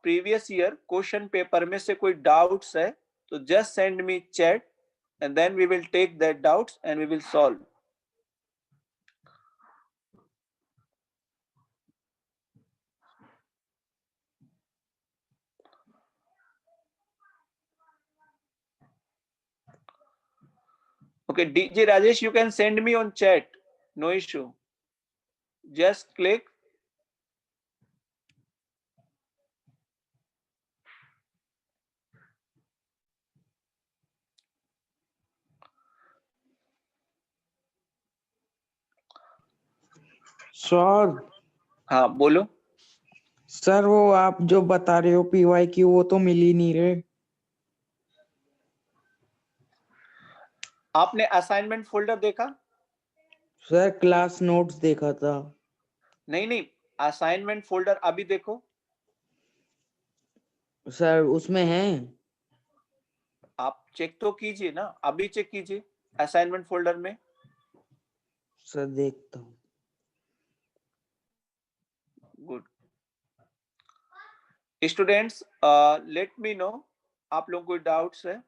Previous year question paper में से कोई डाउट्स है तो just send me chat and then we will take that doubts and we will solve. Okay, DJ Rajesh, you can send me on chat, no issue. Just click. Sir हाँ बोलो sir, वो आप जो बता रहे हो पीवाई की, वो तो मिल ही नहीं रहे। आपने असाइनमेंट फोल्डर देखा? सर क्लास नोट्स देखा था। नहीं, असाइनमेंट फोल्डर अभी देखो। सर उसमें है। आप चेक तो कीजिए ना, अभी चेक कीजिए असाइनमेंट फोल्डर में। सर देखता हूँ। Good students, let me know आप लोगों को डाउट्स है।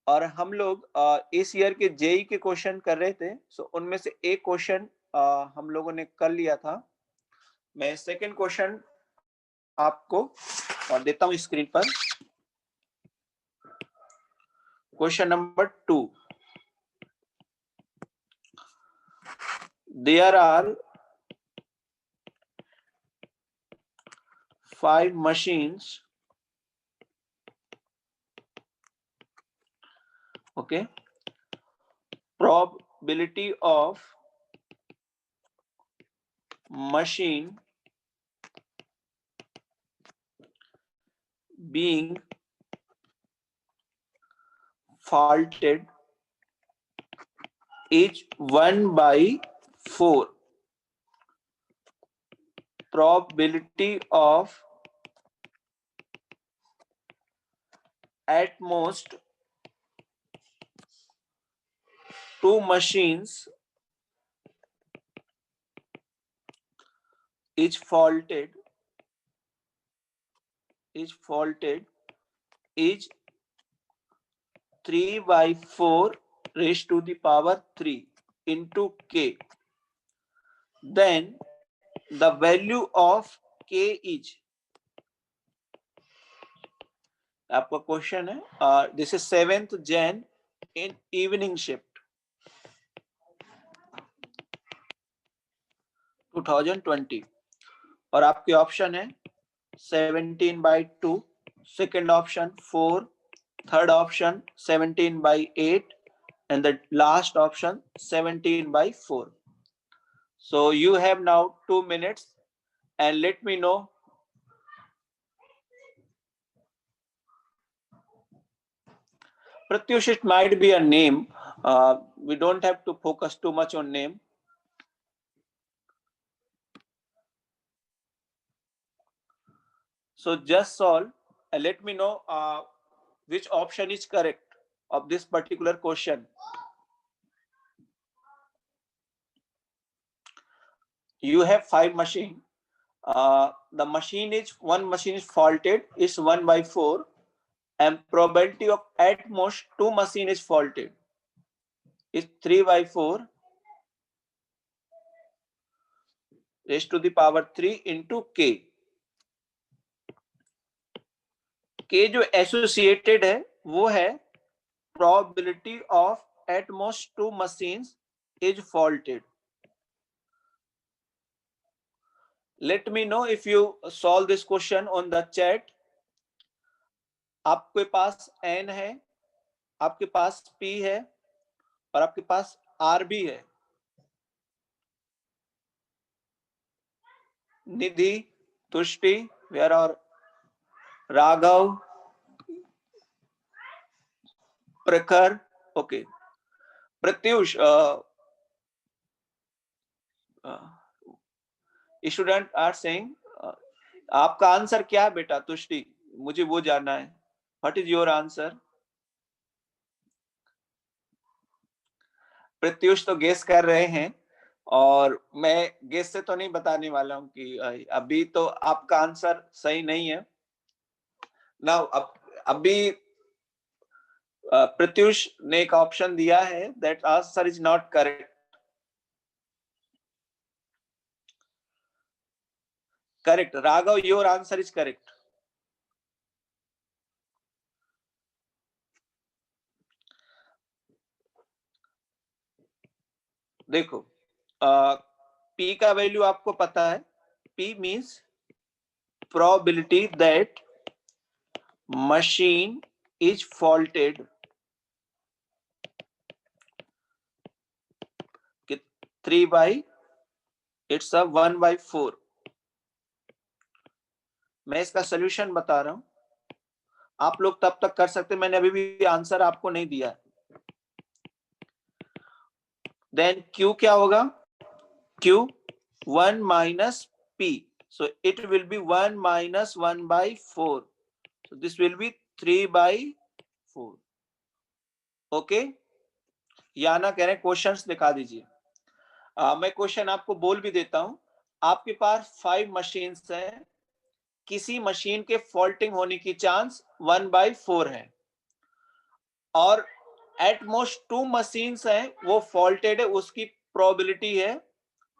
और हम लोग इस ईयर के जेई के क्वेश्चन कर रहे थे, सो उनमें से एक क्वेश्चन हम लोगों ने कर लिया था। मैं सेकंड क्वेश्चन आपको और देता हूं स्क्रीन पर। Question number 2, there are 5 machines, okay, probability of machine being faulted is 1/4. Probability of at most 2 machines is faulted is 3/4 raised to the power 3 into k. Then the value of k is, आपका question है, this is 7th Jan in evening shift 2020 और आपके option है 17/2, second option 4, third option 17/8 and the last option 17/4. So you have now 2 minutes and let me know Pratyush, it might be a name. We don't have to focus too much on name. So just solve and let me know which option is correct of this particular question. You have 5 machine. The machine is, one machine is faulted is 1/4 and probability of at most 2 machine is faulted is 3/4 raised to the power 3 into k. k जो associated है वो है probability of at most 2 machines is faulted. Let me know if you solve this question on the chat. आपके पास n है, आपके पास p है और आपके पास r भी है। निधि, तुष्टि, वेयर और Raghav, Prakhar, okay, Pratyush, student are saying आपका आंसर क्या है बेटा? तुष्टि, मुझे वो जानना है। What is your answer? Pratyush तो गेस कर रहे हैं और मैं गेस से तो नहीं बताने वाला हूं कि अभी तो आपका आंसर सही नहीं है ना। अभी प्रत्युष ने एक ऑप्शन दिया है that answer is not correct. Correct Raghav, your answer is correct. देखो P का वैल्यू आपको पता है। P means probability that machine is faulted 3 by its 1/4। मैं इसका सोल्यूशन बता रहा हूं, आप लोग तब तक कर सकते, मैंने अभी भी आंसर आपको नहीं दिया। देन Q क्या होगा? Q 1 minus P, so it will be 1 minus 1/4, so this will be 3/4। Okay, याना कह रहे क्वेश्चंस दिखा दीजिए। मैं क्वेश्चन आपको बोल भी देता हूं। आपके पास 5 मशीन्स हैं, किसी मशीन के फॉल्टिंग होने की चांस 1/4 है और एट मोस्ट 2 मशीन्स हैं वो फॉल्टेड है, उसकी प्रोबेबिलिटी है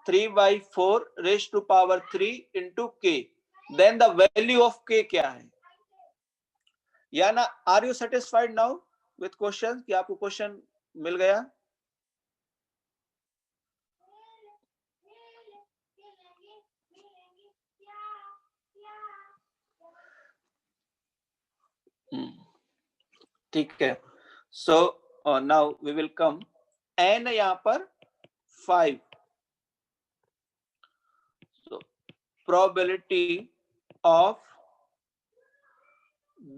3/4 raised to power 3 into k। Then the value of k क्या है? या ना, are you satisfied now with question? कि आपको क्वेश्चन मिल गया? ठीक है। So now we will come and यहां पर 5। so probability of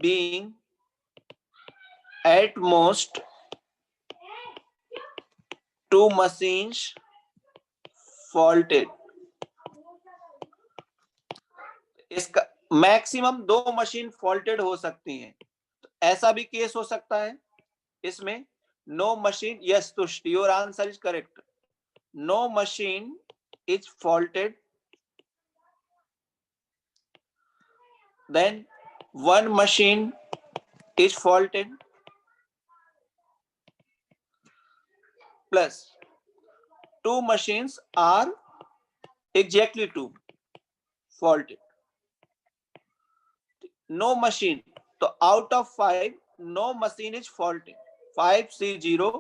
being at most 2 machines faulted, इसका मैक्सिमम 2 मशीन फॉल्टेड हो सकती हैं। तो ऐसा भी केस हो सकता है इसमें no machine. Yes Tusht, your answer is correct. No machine is faulted, then 1 machine is faulted, plus 2 machines are exactly 2 faulted। no machine, तो out of 5 no machine is faulted। 5C0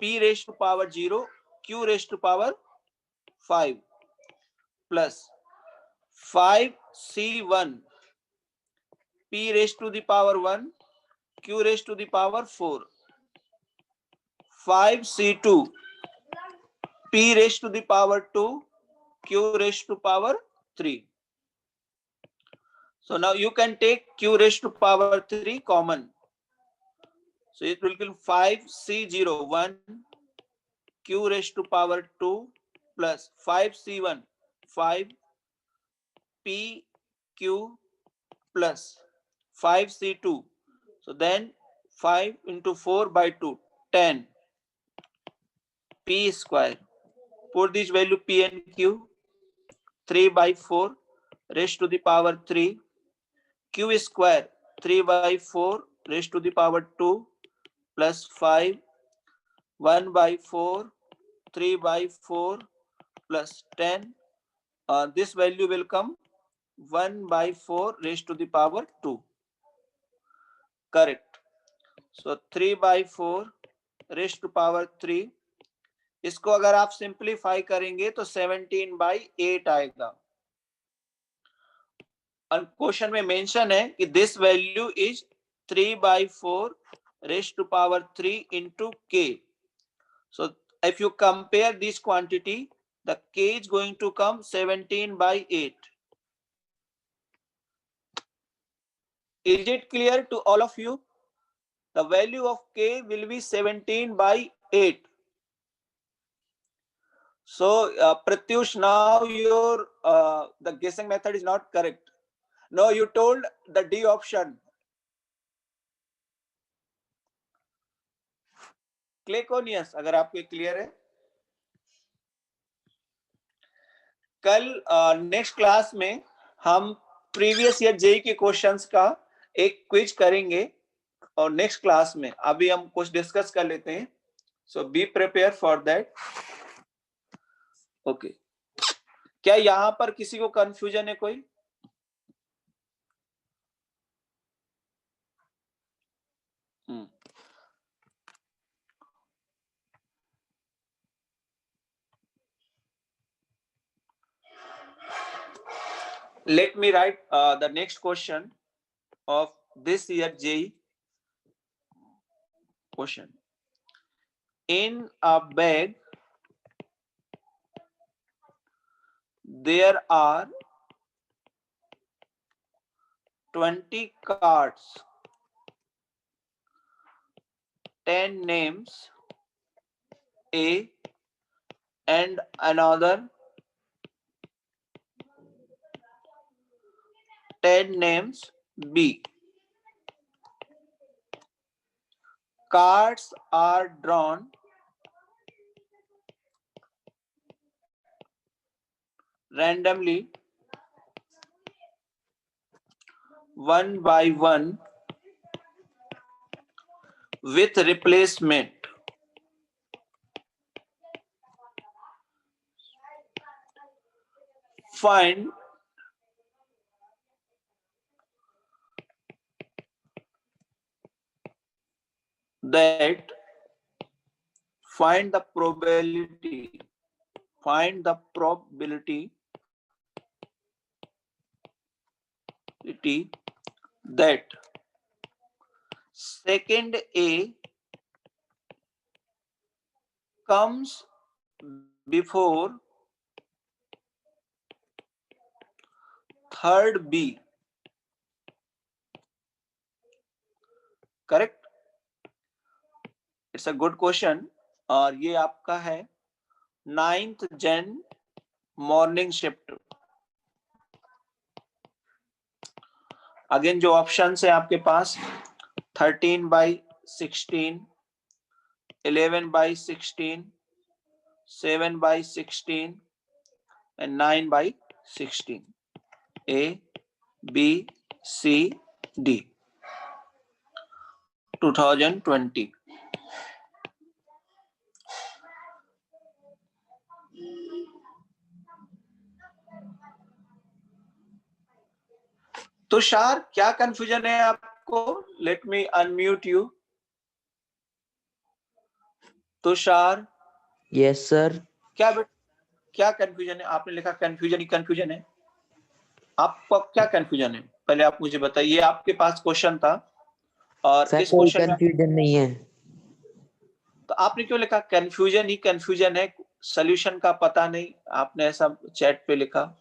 P raised to power 0 Q raised to power 5 plus 5C1 P raised to the power 1 Q raised to the power 4 5C2 P raised to the power 2 Q raised to power 3। So now you can take Q raised to power 3 common, so it will give 5C0 1 Q raised to power 2 plus 5C1 5 PQ plus 5C2, so then 5 into 4 by 2 10 P square, put this value P and Q, 3/4 raised to the power 3 Q square 3/4 raised to the power 2 plus 5 1/4 3/4 plus 10, this value will come 1/4 raised to the power 2। correct। so 3/4 raised to power 3, इसको अगर आप simplify करेंगे तो 17/8 आएगा। और question में mention है कि this value is 3/4 raised to power 3 into k। so if you compare this quantity, the k is going to come 17/8। is it clear to all of you? The value of k will be 17/8। so Pratyush, now your the guessing method is not correct। no, you told the D option, click on yes अगर आपको clear है। कल next class में हम previous year JEE के questions का एक quiz करेंगे और नेक्स्ट क्लास में अभी हम कुछ डिस्कस कर लेते हैं। So be prepare for that. Okay, क्या यहां पर किसी को कंफ्यूजन है कोई? Let me write the next question of this year JEE question. In a bag, there are 20 cards, 10 names A and another 10 names B. Cards are drawn randomly one by one with replacement. Find that find the probability that second A comes before third B. Correct? It's a good question और ये आपका है 9th Jan morning shift. Again जो option है आपके पास 13/16, 11/16, 7/16 and 9/16. A, B, C, D. 2020. Tushar क्या confusion है आपको? Let me unmute you. Tushar. Yes sir. क्या कंफ्यूजन है? आपने लिखा कंफ्यूजन ही कंफ्यूजन है। आपको क्या कंफ्यूजन है पहले आप मुझे बताइए। आपके पास क्वेश्चन था और सर इस कोई क्वेश्चन में कंफ्यूजन नहीं है। तो आपने क्यों लिखा कंफ्यूजन ही कंफ्यूजन है, सॉल्यूशन का पता नहीं? आपने ऐसा चैट पे लिखा।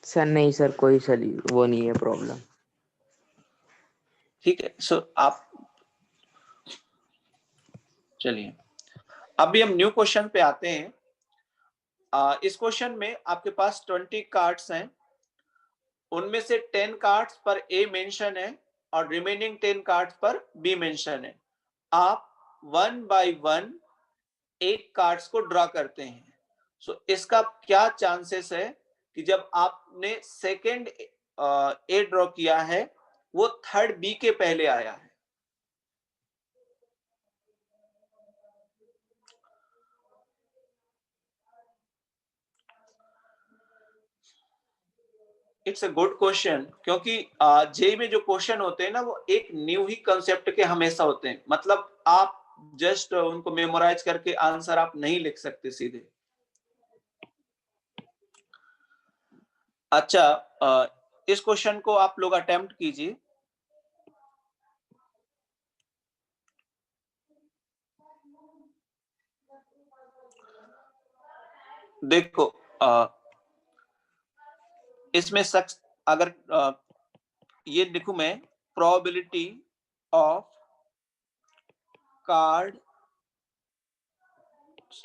सर नहीं सर, कोई वो नहीं है प्रॉब्लम। ठीक है, सो आप चलिए अभी हम न्यू क्वेश्चन पे आते हैं। इस क्वेश्चन में आपके पास 20 कार्ड्स हैं, उनमें से 10 कार्ड्स पर ए मेंशन है और रिमेनिंग 10 कार्ड्स पर बी मेंशन है। आप 1 बाय 1 एक कार्ड्स को ड्रॉ करते हैं। सो इसका क्या चांसेस है कि जब आपने सेकंड ए ड्रॉ किया है वो थर्ड बी के पहले आया है? इट्स अ गुड क्वेश्चन क्योंकि जेई में जो क्वेश्चन होते हैं ना वो एक न्यू ही कंसेप्ट के हमेशा होते हैं। मतलब आप जस्ट उनको मेमोराइज करके आंसर आप नहीं लिख सकते सीधे। अच्छा, इस क्वेश्चन को आप लोग अटेम्प्ट कीजिए। देखो इसमें अगर ये लिखूं मैं probability of card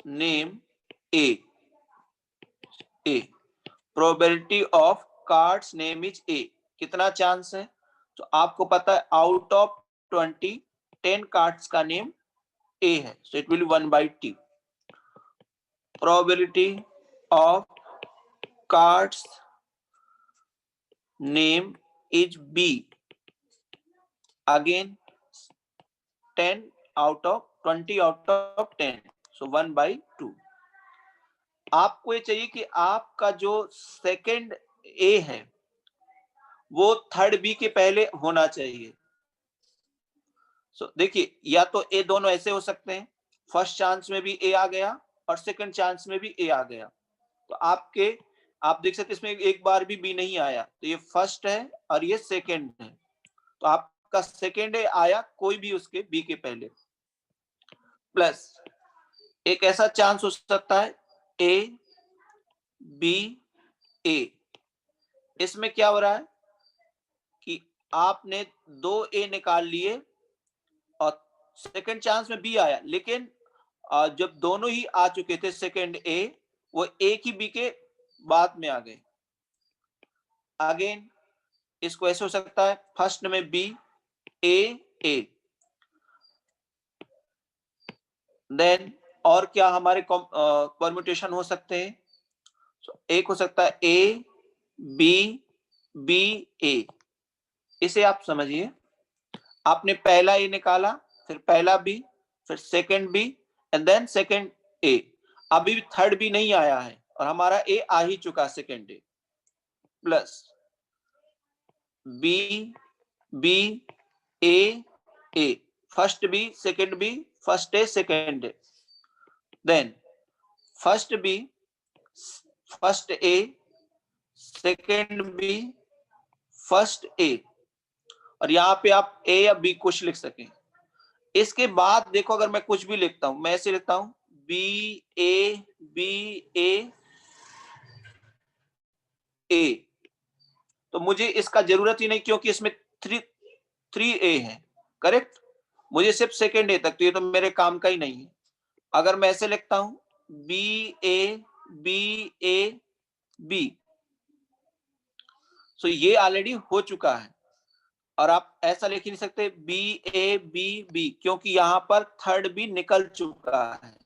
name A, probability of cards name is a, कितना चांस है? तो आपको पता है आउट ऑफ 20 10 कार्ड्स का नेम A है, so it will be 1 by T. Probability of cards name is B. Again 10 out of 20 out of 10, so 1 by 2. आपको ये चाहिए कि आपका जो सेकंड ए है वो थर्ड बी के पहले होना चाहिए. सो देखिए, या तो ए दोनों ऐसे हो सकते हैं, फर्स्ट चांस में भी ए आ गया और सेकंड चांस में भी ए आ गया. तो आप देख सकते हैं इसमें एक बार भी बी नहीं आया, तो ये फर्स्ट है और ये सेकंड है. तो आपका सेकंड ए आया कोई भी उसके बी के पहले. प्लस एक ऐसा चांस हो सकता है ए बी ए. इसमें क्या हो रहा है कि आपने 2 ए निकाल लिए और सेकंड चांस में बी आया, लेकिन जब दोनों ही आ चुके थे सेकंड ए, वो एक ही बी के बाद में आ गए. अगेन इसको ऐसे हो सकता है, फर्स्ट में बी ए ए. देन और क्या हमारे परम्यूटेशन हो सकते हैं? एक हो सकता है ए बी बी ए. इसे आप समझिए, आपने पहला ए निकाला, फिर पहला बी, फिर second B and then second A. अभी थर्ड बी नहीं आया है और हमारा ए आ ही चुका second A. Plus B B A A, first B second B, first A second A. Then first B first A second B first A. और यहाँ पे आप ए या बी कुछ लिख सकें. इसके बाद देखो, अगर मैं कुछ भी लिखता हूं, मैं ऐसे लिखता हूं बी ए ए, तो मुझे इसका जरूरत ही नहीं, क्योंकि इसमें 3 ए है. करेक्ट. मुझे सिर्फ सेकंड ए तक, तो ये तो मेरे काम का ही नहीं है. अगर मैं ऐसे लिखता हूं बी ए बी, तो ये ऑलरेडी हो चुका है. और आप ऐसा लिख ही नहीं सकते बी ए बी, क्योंकि यहां पर थर्ड बी निकल चुका है,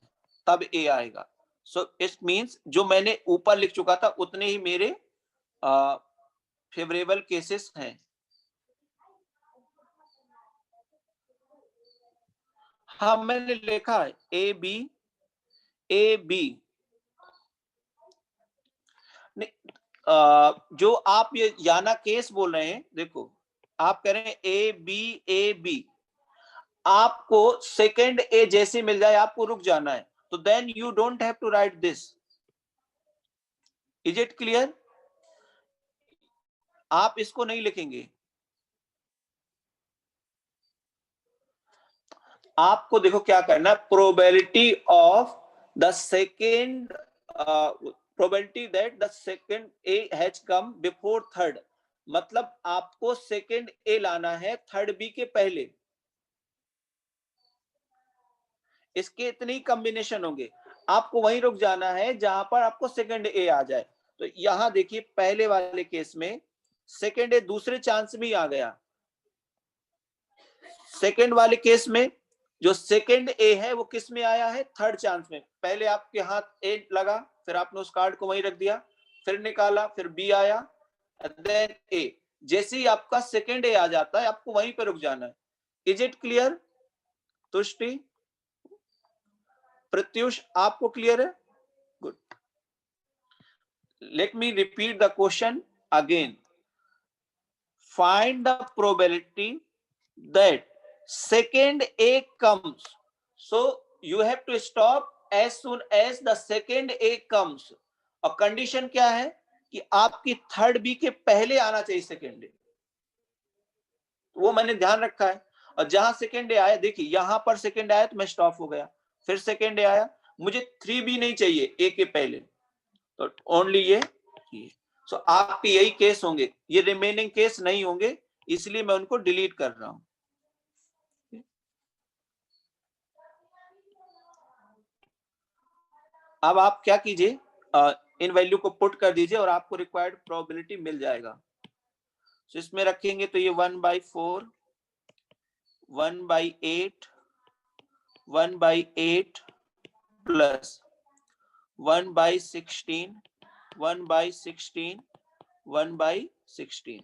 तब ए आएगा. सो इट मींस जो मैंने ऊपर लिख चुका था उतने ही मेरे फेवरेबल केसेस हैं. हाँ, मैंने लिखा है ए बी. जो आप ये याना केस बोल रहे हैं, देखो आप कह रहे हैं ए बी, आपको सेकंड ए जैसे मिल जाए आपको रुक जाना है, तो then you don't have to write this. Is it clear? आप इसको नहीं लिखेंगे. आपको देखो क्या करना है, probability of the second, probability that the second A has come before third. मतलब आपको सेकेंड ए लाना है थर्ड बी के पहले. इसके इतने ही कॉम्बिनेशन होंगे, आपको वहीं रुक जाना है जहां पर आपको सेकेंड ए आ जाए. तो यहां देखिए, पहले वाले केस में सेकेंड ए दूसरे चांस में आ गया. सेकेंड वाले केस में जो सेकेंड ए है वो किस में आया है? थर्ड चांस में. पहले आपके हाथ ए लगा, फिर आपने उस कार्ड को वहीं रख दिया, फिर निकाला, फिर बी आया, देन ए. जैसे ही आपका सेकेंड ए आ जाता है आपको वहीं पे रुक जाना है. Is it clear? Tushti, Pratyush, आपको क्लियर है? Good. Let me repeat the question again. Find the probability that second A comes. So you have to stop as soon as the second A comes. और कंडीशन क्या है कि आपकी third B के पहले आना चाहिए सेकेंड ए. वो मैंने ध्यान रखा है. और जहां सेकेंड ए आया, देखिए यहां पर सेकेंड आया तो मैं स्टॉप हो गया. फिर सेकेंड ए आया, मुझे 3B नहीं चाहिए ए के पहले, तो ओनली ये. सो आपके यही केस होंगे, ये रिमेनिंग केस नहीं होंगे, इसलिए मैं उनको डिलीट कर रहा हूं. अब आप क्या कीजिए, इन वैल्यू को पुट कर दीजिए और आपको रिक्वायर्ड प्रोबेबिलिटी मिल जाएगा. तो इसमें रखेंगे तो ये 1/4, 1/8, 1/8 प्लस 1/16, 1/16, 1/16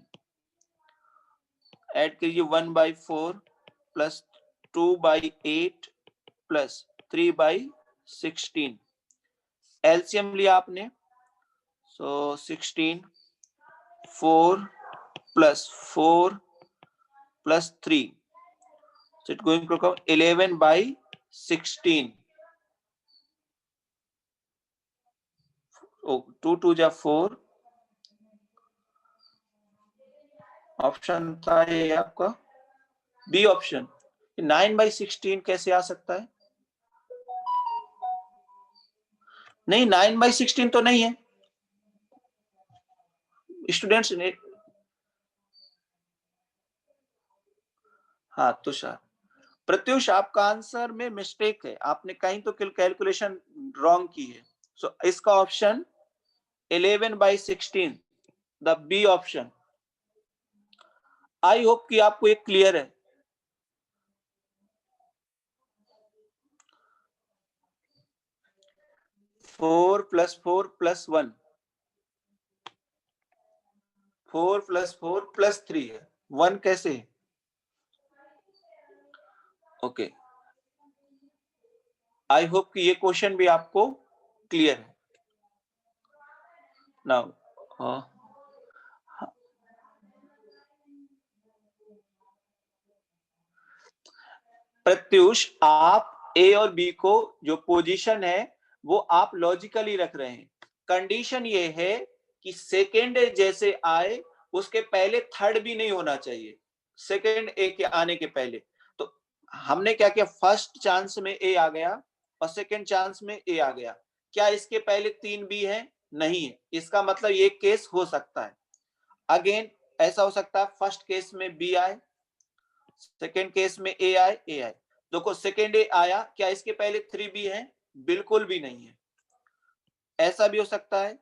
ऐड कीजिए 1/4 प्लस 2/8 प्लस 3/16 एलसीएम लिया आपने, सो 16 4 plus 4 plus 3, so it's going to come 11/16. Oh, 2 2 जा 4, ऑप्शन था ये आपका बी ऑप्शन। 9/16 कैसे आ सकता है? नहीं, 9/16 तो नहीं है स्टूडेंट्स ने। हाँ तुषार, प्रत्युष आपका आंसर में मिस्टेक है, आपने कहीं तो कैलकुलेशन रॉन्ग की है। सो इसका option 11/16, the B option. I hope कि आपको एक क्लियर है। फोर प्लस 1, 4 + 4 + 3 है, 1 कैसे? ओके, आई होप कि ये क्वेश्चन भी आपको क्लियर है। नाउ प्रत्युष, आप ए और बी को जो पोजीशन है वो आप लॉजिकली रख रहे हैं। कंडीशन ये है कि सेकेंड जैसे आए उसके पहले थर्ड भी नहीं होना चाहिए, सेकेंड ए के आने के पहले। तो हमने क्या किया, फर्स्ट चांस में ए आ गया और सेकेंड चांस में ए आ गया। क्या इसके पहले 3 बी है? नहीं है। इसका मतलब ये केस हो सकता है। अगेन ऐसा हो सकता है फर्स्ट केस में बी आए, सेकेंड केस में ए आए, देखो सेकेंड ए आया, क्या इसके पहले 3 बी है? बिल्कुल भी नहीं है। ऐसा भी हो सकता है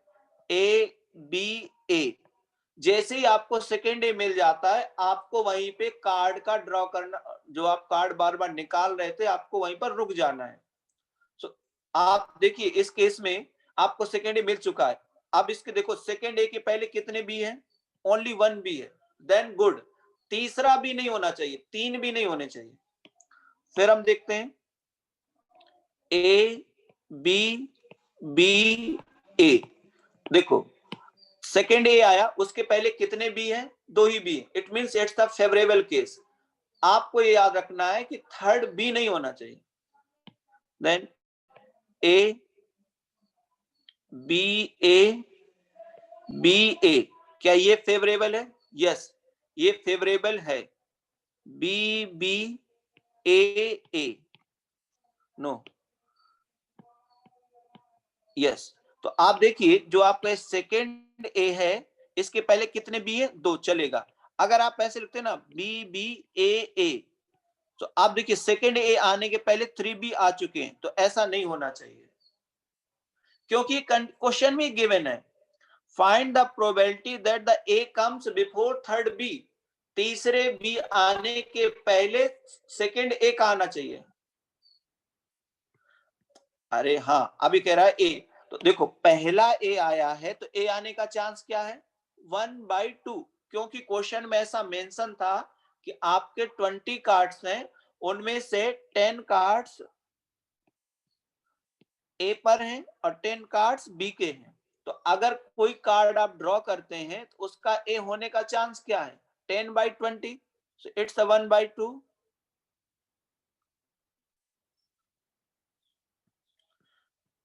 ए बी ए, जैसे ही आपको सेकेंड ए मिल जाता है आपको वहीं पे कार्ड का ड्रॉ करना, जो आप कार्ड बार बार निकाल रहे थे आपको वहीं पर रुक जाना है। सो आप देखिए इस केस में आपको सेकेंड ए मिल चुका है। अब इसके देखो सेकेंड ए के पहले कितने बी हैं? ओनली 1 बी है, देन गुड। तीसरा भी नहीं होना चाहिए, 3 भी नहीं होने चाहिए। फिर हम देखते हैं ए बी बी ए, देखो सेकेंड ए आया, उसके पहले कितने बी हैं? 2 ही B. It means it's the favourable case. आपको ये याद रखना है कि थर्ड बी नहीं होना चाहिए। Then A B A B A, क्या ये फेवरेबल है? यस, ये फेवरेबल है। B B A A, no, yes. तो आप देखिए जो आपका सेकेंड ए है इसके पहले कितने बी है? 2, चलेगा। अगर आप ऐसे लिखते हैं ना बी बी ए ए, तो आप देखिए सेकेंड ए आने के पहले 3 बी आ चुके हैं, तो ऐसा नहीं होना चाहिए क्योंकि क्वेश्चन में गिवन है find the probability that the A comes before third B. तीसरे बी आने के पहले सेकेंड ए का आना चाहिए। अरे हाँ, अभी कह रहा है ए, तो देखो पहला ए आया है तो ए आने का चांस क्या है? 1/2, क्योंकि क्वेश्चन में ऐसा मेंशन था कि आपके 20 कार्ड्स हैं, उनमें से 10 कार्ड्स ए पर हैं और 10 कार्ड्स बी के हैं। तो अगर कोई कार्ड आप ड्रॉ करते हैं तो उसका ए होने का चांस क्या है? 10/20, so it's a 1/2।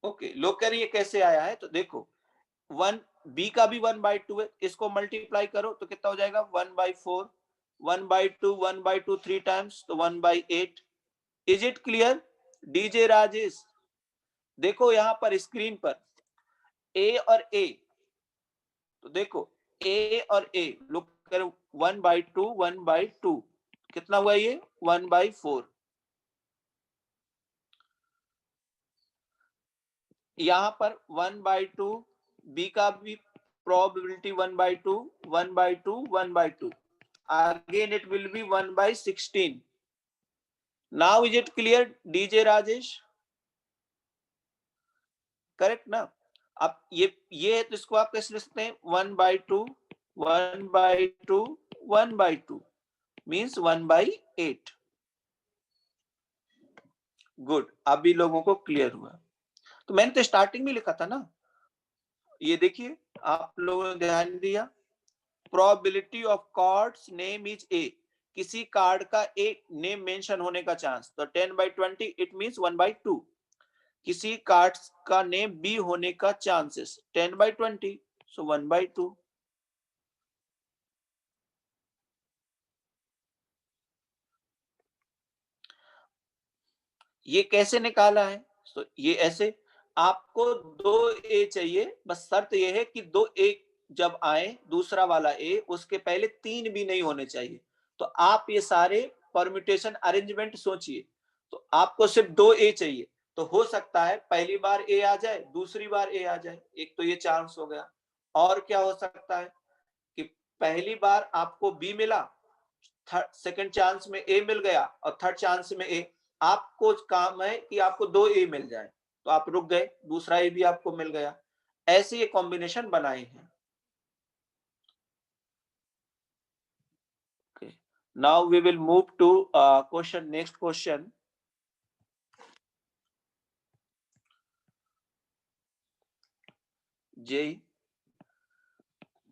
ओके, लोग कह रही है कैसे आया है, तो देखो 1 बी का भी 1/2 है, इसको मल्टीप्लाई करो तो कितना हो जाएगा? 1/4, 1/2, 1/2 3 टाइम्स तो 1/8। Is it clear DJ Rajesh? देखो यहां पर स्क्रीन पर ए और ए, तो देखो ए और ए लुक करो 1/2, 1/2 कितना हुआ? ये 1/4। यहां पर 1/2, बी का भी probability 1/2, 1/2, 1/2, again it will be 1/16। Now is it clear DJ Rajesh? Correct ना? अब ये है तो इसको आप कैसे लिख सकते हैं? 1/2 1/2 1/2 मीन्स 1/8। गुड, अभी लोगों को क्लियर हुआ। तो मैंने तो स्टार्टिंग में लिखा था ना, ये देखिए आप लोगों ने ध्यान दिया, probability of cards name is a, किसी कार्ड का एक नेम मेंशन होने का चांस, तो 10/20 इट मींस 1/2। किसी कार्ड का नेम बी होने का चांसेस 10/20 सो 1/2। ये कैसे निकाला है? तो ये ऐसे, आपको 2 ए चाहिए, बस शर्त ये है कि 2 ए जब आए, दूसरा वाला ए, उसके पहले 3 भी नहीं होने चाहिए। तो आप ये सारे परम्यूटेशन अरेंजमेंट सोचिए, तो आपको सिर्फ 2 ए चाहिए, तो हो सकता है पहली बार ए आ जाए, दूसरी बार ए आ जाए, एक तो ये चांस हो गया। और क्या हो सकता है कि पहली बार आपको बी मिला, सेकंड चांस में ए मिल गया, और थर्ड चांस में ए। आपको काम है कि आपको 2 ए मिल जाए, तो आप रुक गए, दूसरा ए भी आपको मिल गया। ऐसे ये कॉम्बिनेशन बनाए हैं। Now we will move to question, next question. J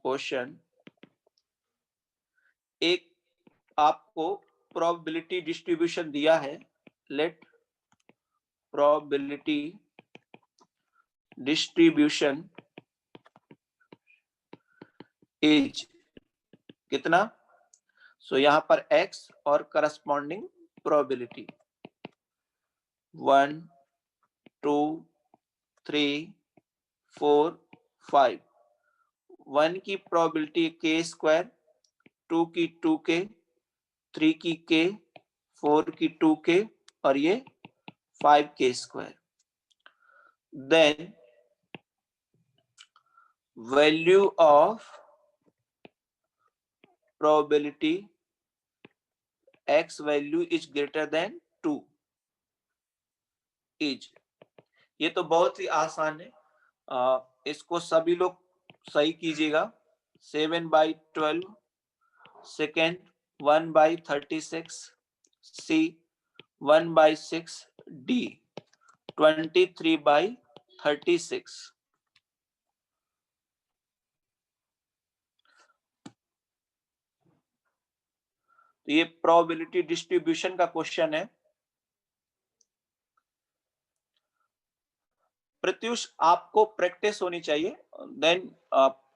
question, एक आपको प्रोबेबिलिटी डिस्ट्रीब्यूशन दिया है, लेट प्रोबेबिलिटी डिस्ट्रीब्यूशन इज कितना? सो यहां पर x और करस्पॉन्डिंग प्रोबेबिलिटी 1 2 3 4 5। 1 की प्रोबेबिलिटी k², 2 की 2k, 3 की k, 4 की 2k, और ये 5k²। Then value of probability x value is greater than 2 is, ये तो बहुत ही आसान है, इसको सभी लोग सही कीजिएगा। 7/12, सेकेंड 1/36, सी 1/6, डी 23/36। तो ये प्रोबेबिलिटी डिस्ट्रीब्यूशन का क्वेश्चन है। प्रत्युष, आपको प्रैक्टिस होनी चाहिए, देन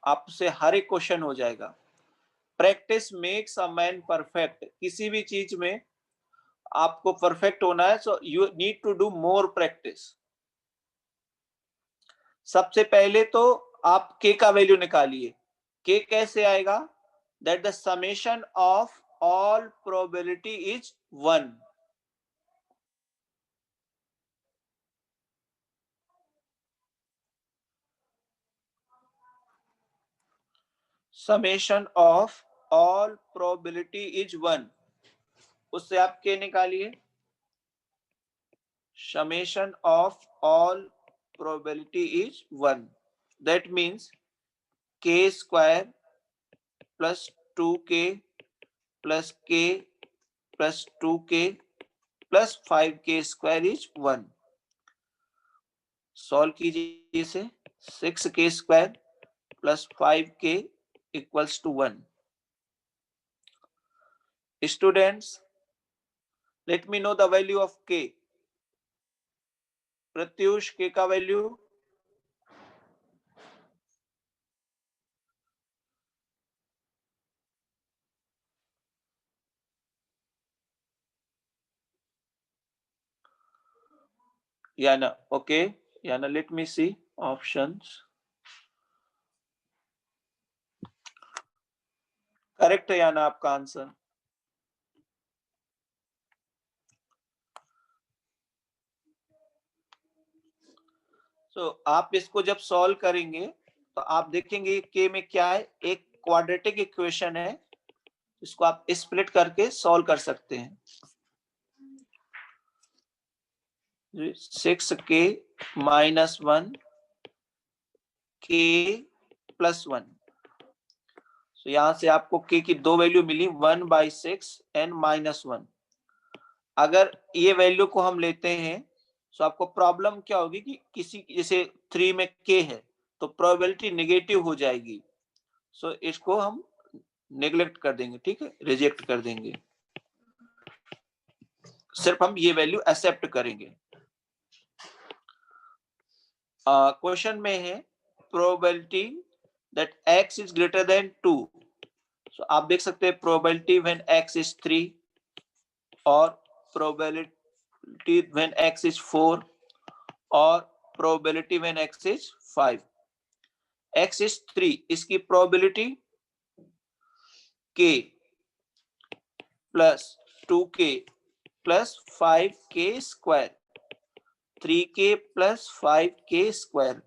आपसे हर एक क्वेश्चन हो जाएगा। Practice makes a man perfect, किसी भी चीज में आपको परफेक्ट होना है, so you need to do more practice. सबसे पहले तो आप k का वैल्यू निकालिए। k कैसे आएगा? That the summation of all probability is 1। Summation of all probability is 1, उससे आप k निकालिए। Summation of all probability is 1. That means k square plus 2k plus k plus 2k plus 5k square is 1. Solve कीजिए इसे, 6k square plus 5k equals to 1. Students, let me know the value of k. Pratyush, k का value? Yana, okay. Yana, let me see options. Correct है याना आपका answer. आप इसको जब solve करेंगे तो आप देखेंगे के में क्या है, एक क्वाड्रेटिक इक्वेशन है, इसको आप स्प्लिट करके सॉल्व कर सकते हैं। 6k minus 1 k plus 1। तो यहां से आपको k की दो वैल्यू मिली 1/6 एंड -1। अगर ये वैल्यू को हम लेते हैं तो आपको प्रॉब्लम क्या होगी कि किसी जैसे 3 में k है तो प्रोबेबिलिटी नेगेटिव हो जाएगी। सो इसको हम नेग्लेक्ट कर देंगे, ठीक है, रिजेक्ट कर देंगे, सिर्फ हम ये वैल्यू एक्सेप्ट करेंगे। क्वेश्चन में है probability that x is greater than 2। सो आप देख सकते हैं प्रोबेबिलिटी व्हेन x इज 3 और प्रोबेबिलिटी व्हेन x इज 4 और probability when x is 5। x is 3, इसकी probability k plus 2k plus 5k square, 3k plus 5k square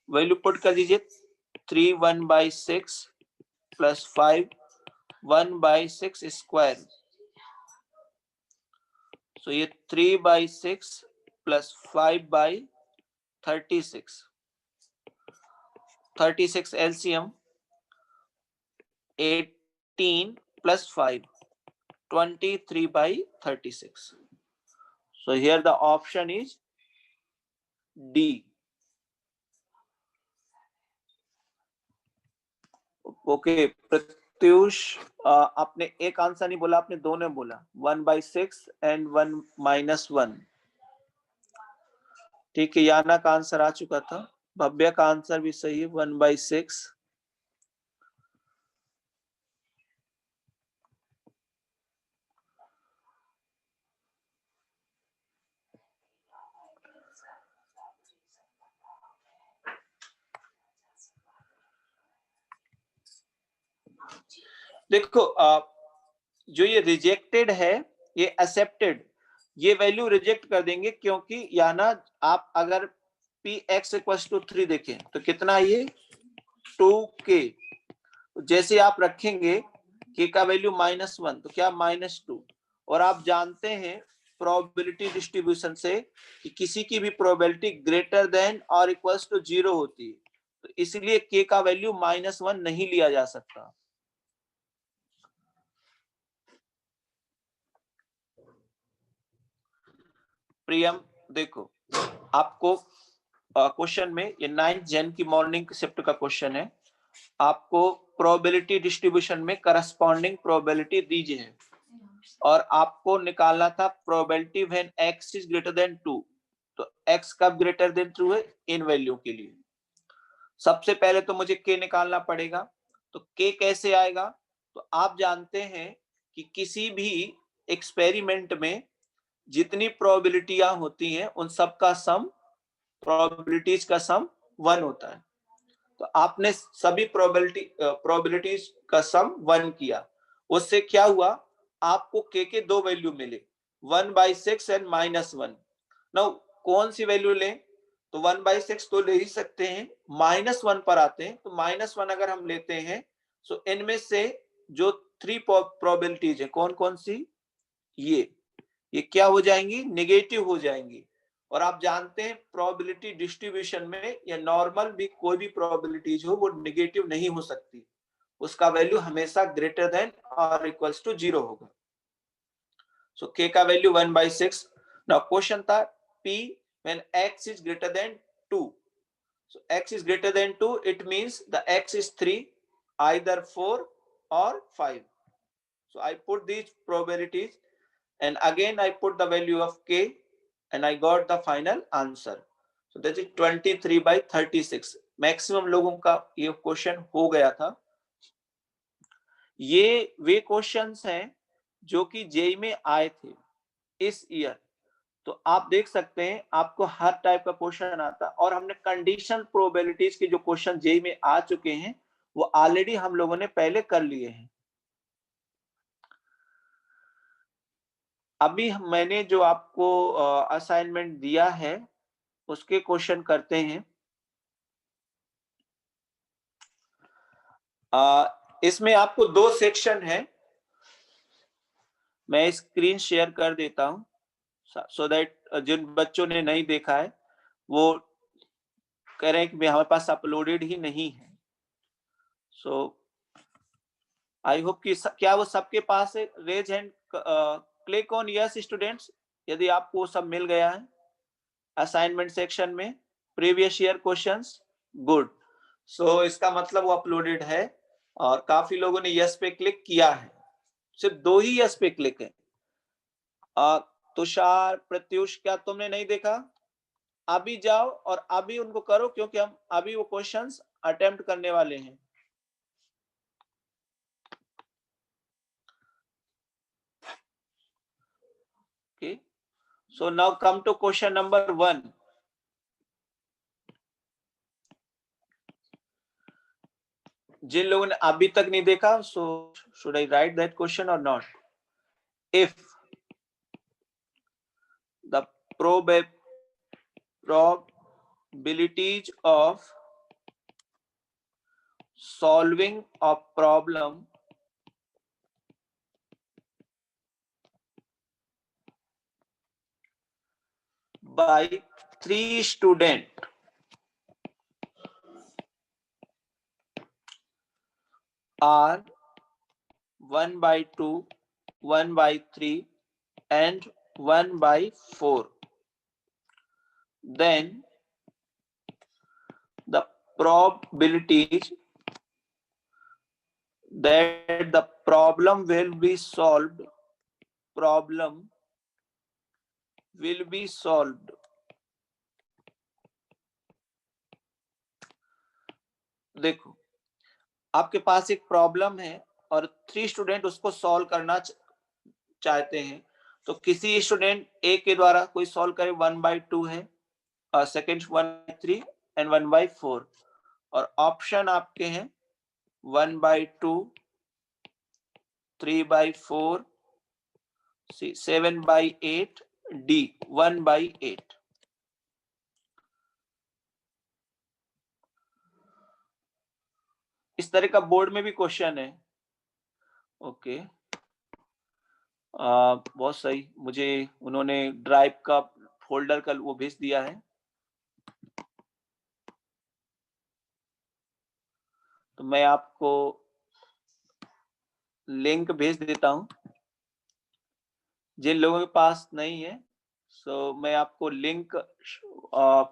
value put कर दीजिए। 3 1/6 plus 5 1/6 square. सो ये 3/6 plus 5/36, 36 LCM 18 plus 5 23/36। So here the option is D. Okay, Pratyush आपने एक answer नहीं बोला, आपने दो ने बोला 1/6 एंड 1 -1। ठीक है, याना का आंसर आ चुका था, भव्य का आंसर भी सही है 1/6। देखो जो ये रिजेक्टेड है ये एक्सेप्टेड, ये वैल्यू रिजेक्ट कर देंगे क्योंकि या ना आप अगर px = 3 देखें तो कितना ये 2k, जैसे आप रखेंगे k का वैल्यू -1 तो क्या -2। और आप जानते हैं प्रोबेबिलिटी डिस्ट्रीब्यूशन से कि किसी की भी प्रोबेबिलिटी ग्रेटर देन और इक्वल्स टू 0 होती है, तो इसलिए k का वैल्यू -1 नहीं लिया जा सकता। प्रियम देखो, आपको क्वेश्चन में ये 9 जन की मॉर्निंग शिफ्ट का क्वेश्चन है, आपको प्रोबेबिलिटी डिस्ट्रीब्यूशन में करस्पॉन्डिंग प्रोबेबिलिटी दीजिए है और आपको निकालना था probability when x is greater than 2। तो x कब ग्रेटर देन 2 है, इन वैल्यू के लिए। सबसे पहले तो मुझे k निकालना पड़ेगा, तो k कैसे आएगा, तो आप जानते हैं कि किसी भी एक्सपेरिमेंट में जितनी प्रोबेबिलिटियां होती हैं उन सब का सम, प्रोबेबिलिटीज का सम 1 होता है। तो आपने सभी प्रोबेबिलिटीज का सम 1 किया, उससे क्या हुआ, आपको k के दो वैल्यू मिले 1/6 एंड -1। नाउ कौन सी वैल्यू लें, तो 1/6 तो ले ही सकते हैं, -1 पर आते हैं तो -1 अगर हम लेते हैं तो इनमें से जो 3 प्रोबेबिलिटीज है कौन कौन सी, ये क्या हो जाएंगी, नेगेटिव हो जाएंगी। और आप जानते हैं प्रोबेबिलिटी डिस्ट्रीब्यूशन में या नॉर्मल भी कोई भी प्रोबेबिलिटीज हो वो नेगेटिव नहीं हो सकती, उसका वैल्यू हमेशा ग्रेटर देन और इक्वल्स टू 0 होगा। सो k का वैल्यू 1/6। नाउ क्वेश्चन था p when x is greater than 2। so x is greater than 2, it means the x is 3, either 4 or 5। so I put these probabilities and again I put the value of k and I got the final answer। so that is 23/36। Maximum लोगों का ये question हो गया था। ये वे questions हैं जो कि जेई में आए थे इस ईयर, तो आप देख सकते हैं आपको हर टाइप का क्वेश्चन आता, और हमने कंडीशन प्रोबेबिलिटीज के जो क्वेश्चन जेई में आ चुके हैं वो ऑलरेडी हम लोगों ने पहले कर लिए हैं। अभी मैंने जो आपको असाइनमेंट दिया है उसके क्वेश्चन करते हैं। इसमें आपको दो सेक्शन है, मैं स्क्रीन शेयर कर देता हूं। सो दैट जिन बच्चों ने नहीं देखा है वो कह रहे हैं कि हमारे पास अपलोडेड ही नहीं है। सो आई होप कि क्या वो सबके पास है? Raise hand, click on yes students यदि आपको सब मिल गया है असाइनमेंट सेक्शन में previous year questions. Good. So इसका मतलब वो अपलोडेड है और काफी लोगों ने यस पे क्लिक किया है। सिर्फ 2 ही यस पे क्लिक है। तुषार, प्रत्युष, क्या तुमने नहीं देखा? अभी जाओ और अभी उनको करो क्योंकि हम अभी वो क्वेश्चंस अटेम्प्ट करने वाले हैं। Okay. So now come to question number 1. जिन लोगों ने अभी तक नहीं देखा, so should I write that question or not? If the probabilities of solving a problem by 3 students are 1/2, 1/3 and 1/4, then the probabilities that the problem will be solved देखो, आपके पास एक problem है और 3 स्टूडेंट उसको सॉल्व करना चाहते हैं, तो किसी स्टूडेंट ए के द्वारा कोई सॉल्व करे 1/2 है, सेकंड 1/3 एंड 1/4, और ऑप्शन आपके हैं 1/2, 3/4, 7/8, डी 1/8। इस तरह का बोर्ड में भी क्वेश्चन है। ओके, बहुत सही। मुझे उन्होंने ड्राइव का फोल्डर का वो भेज दिया है, तो मैं आपको लिंक भेज देता हूं। जिन लोगों के पास नहीं है, सो मैं आपको लिंक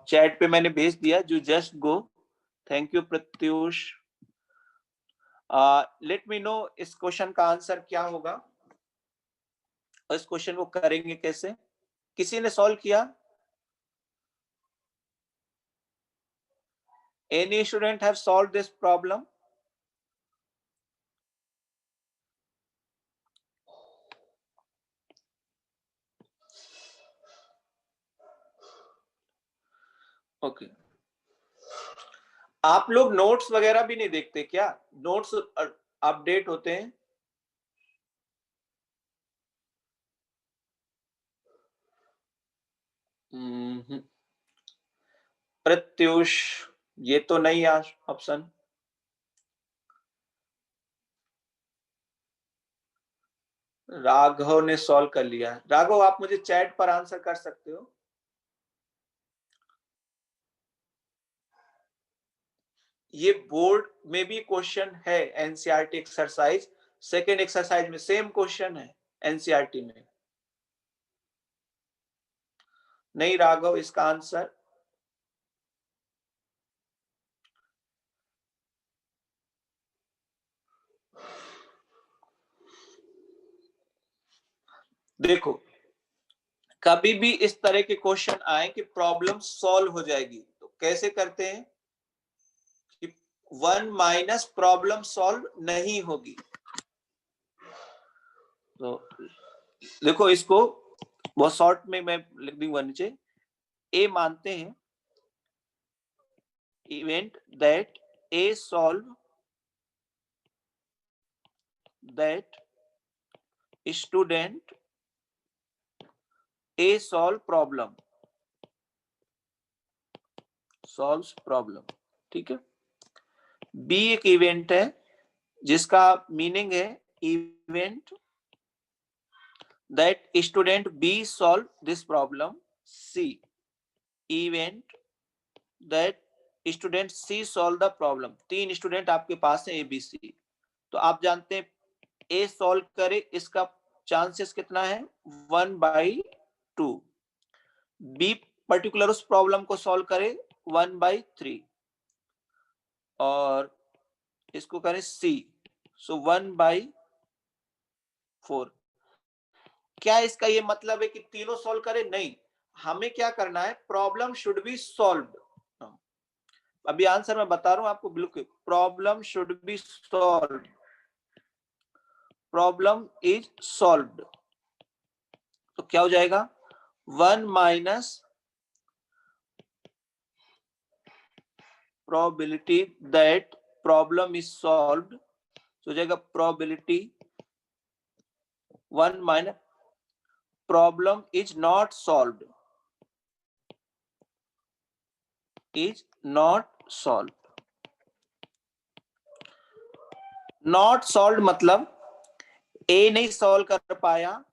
चैट पे मैंने भेज दिया। जो just go. Thank you Pratyush. Let me know इस क्वेश्चन का आंसर क्या होगा और इस क्वेश्चन को करेंगे कैसे। किसी ने सॉल्व किया? Any student have solve this problem? Okay, आप लोग नोट्स वगैरह भी नहीं देखते क्या? नोट्स अपडेट होते हैं। प्रत्युष, ये तो नहीं ऑप्शन। राघव ने सॉल्व कर लिया। राघव, आप मुझे चैट पर आंसर कर सकते हो? ये बोर्ड में भी क्वेश्चन है एनसीईआरटी एक्सरसाइज, सेकेंड एक्सरसाइज में सेम क्वेश्चन है एनसीईआरटी में। नहीं राघव, इसका आंसर देखो, कभी भी इस तरह के क्वेश्चन आए कि प्रॉब्लम सॉल्व हो जाएगी, तो कैसे करते हैं कि 1 माइनस प्रॉब्लम सॉल्व नहीं होगी। तो देखो, इसको बहुत शॉर्ट में मैं लिख दूंगा नीचे। ए मानते हैं event that A solve that student A solve problem, solves problem. ठीक है। बी एक इवेंट है जिसका मीनिंग है event that student B solve this problem. C, event that student C solve the problem. 3 student आपके पास है ABC, तो आप जानते हैं A सॉल्व करे, इसका चांसेस कितना है 1/2। B पर्टिकुलर उस प्रॉब्लम को सॉल्व करे 1/3, और इसको करें C, सो 1/4। क्या इसका ये मतलब है कि तीनों सॉल्व करें? नहीं, हमें क्या करना है, प्रॉब्लम शुड बी सॉल्व्ड। अभी आंसर मैं बता रहा हूं आपको, बिल्कुल problem should be solved, problem is solved. तो क्या हो जाएगा 1 minus probability that problem is solved, तो हो जाएगा probability 1 minus problem is not solved, is not solved. Not solved मतलब ए नहीं सॉल्व कर पाया,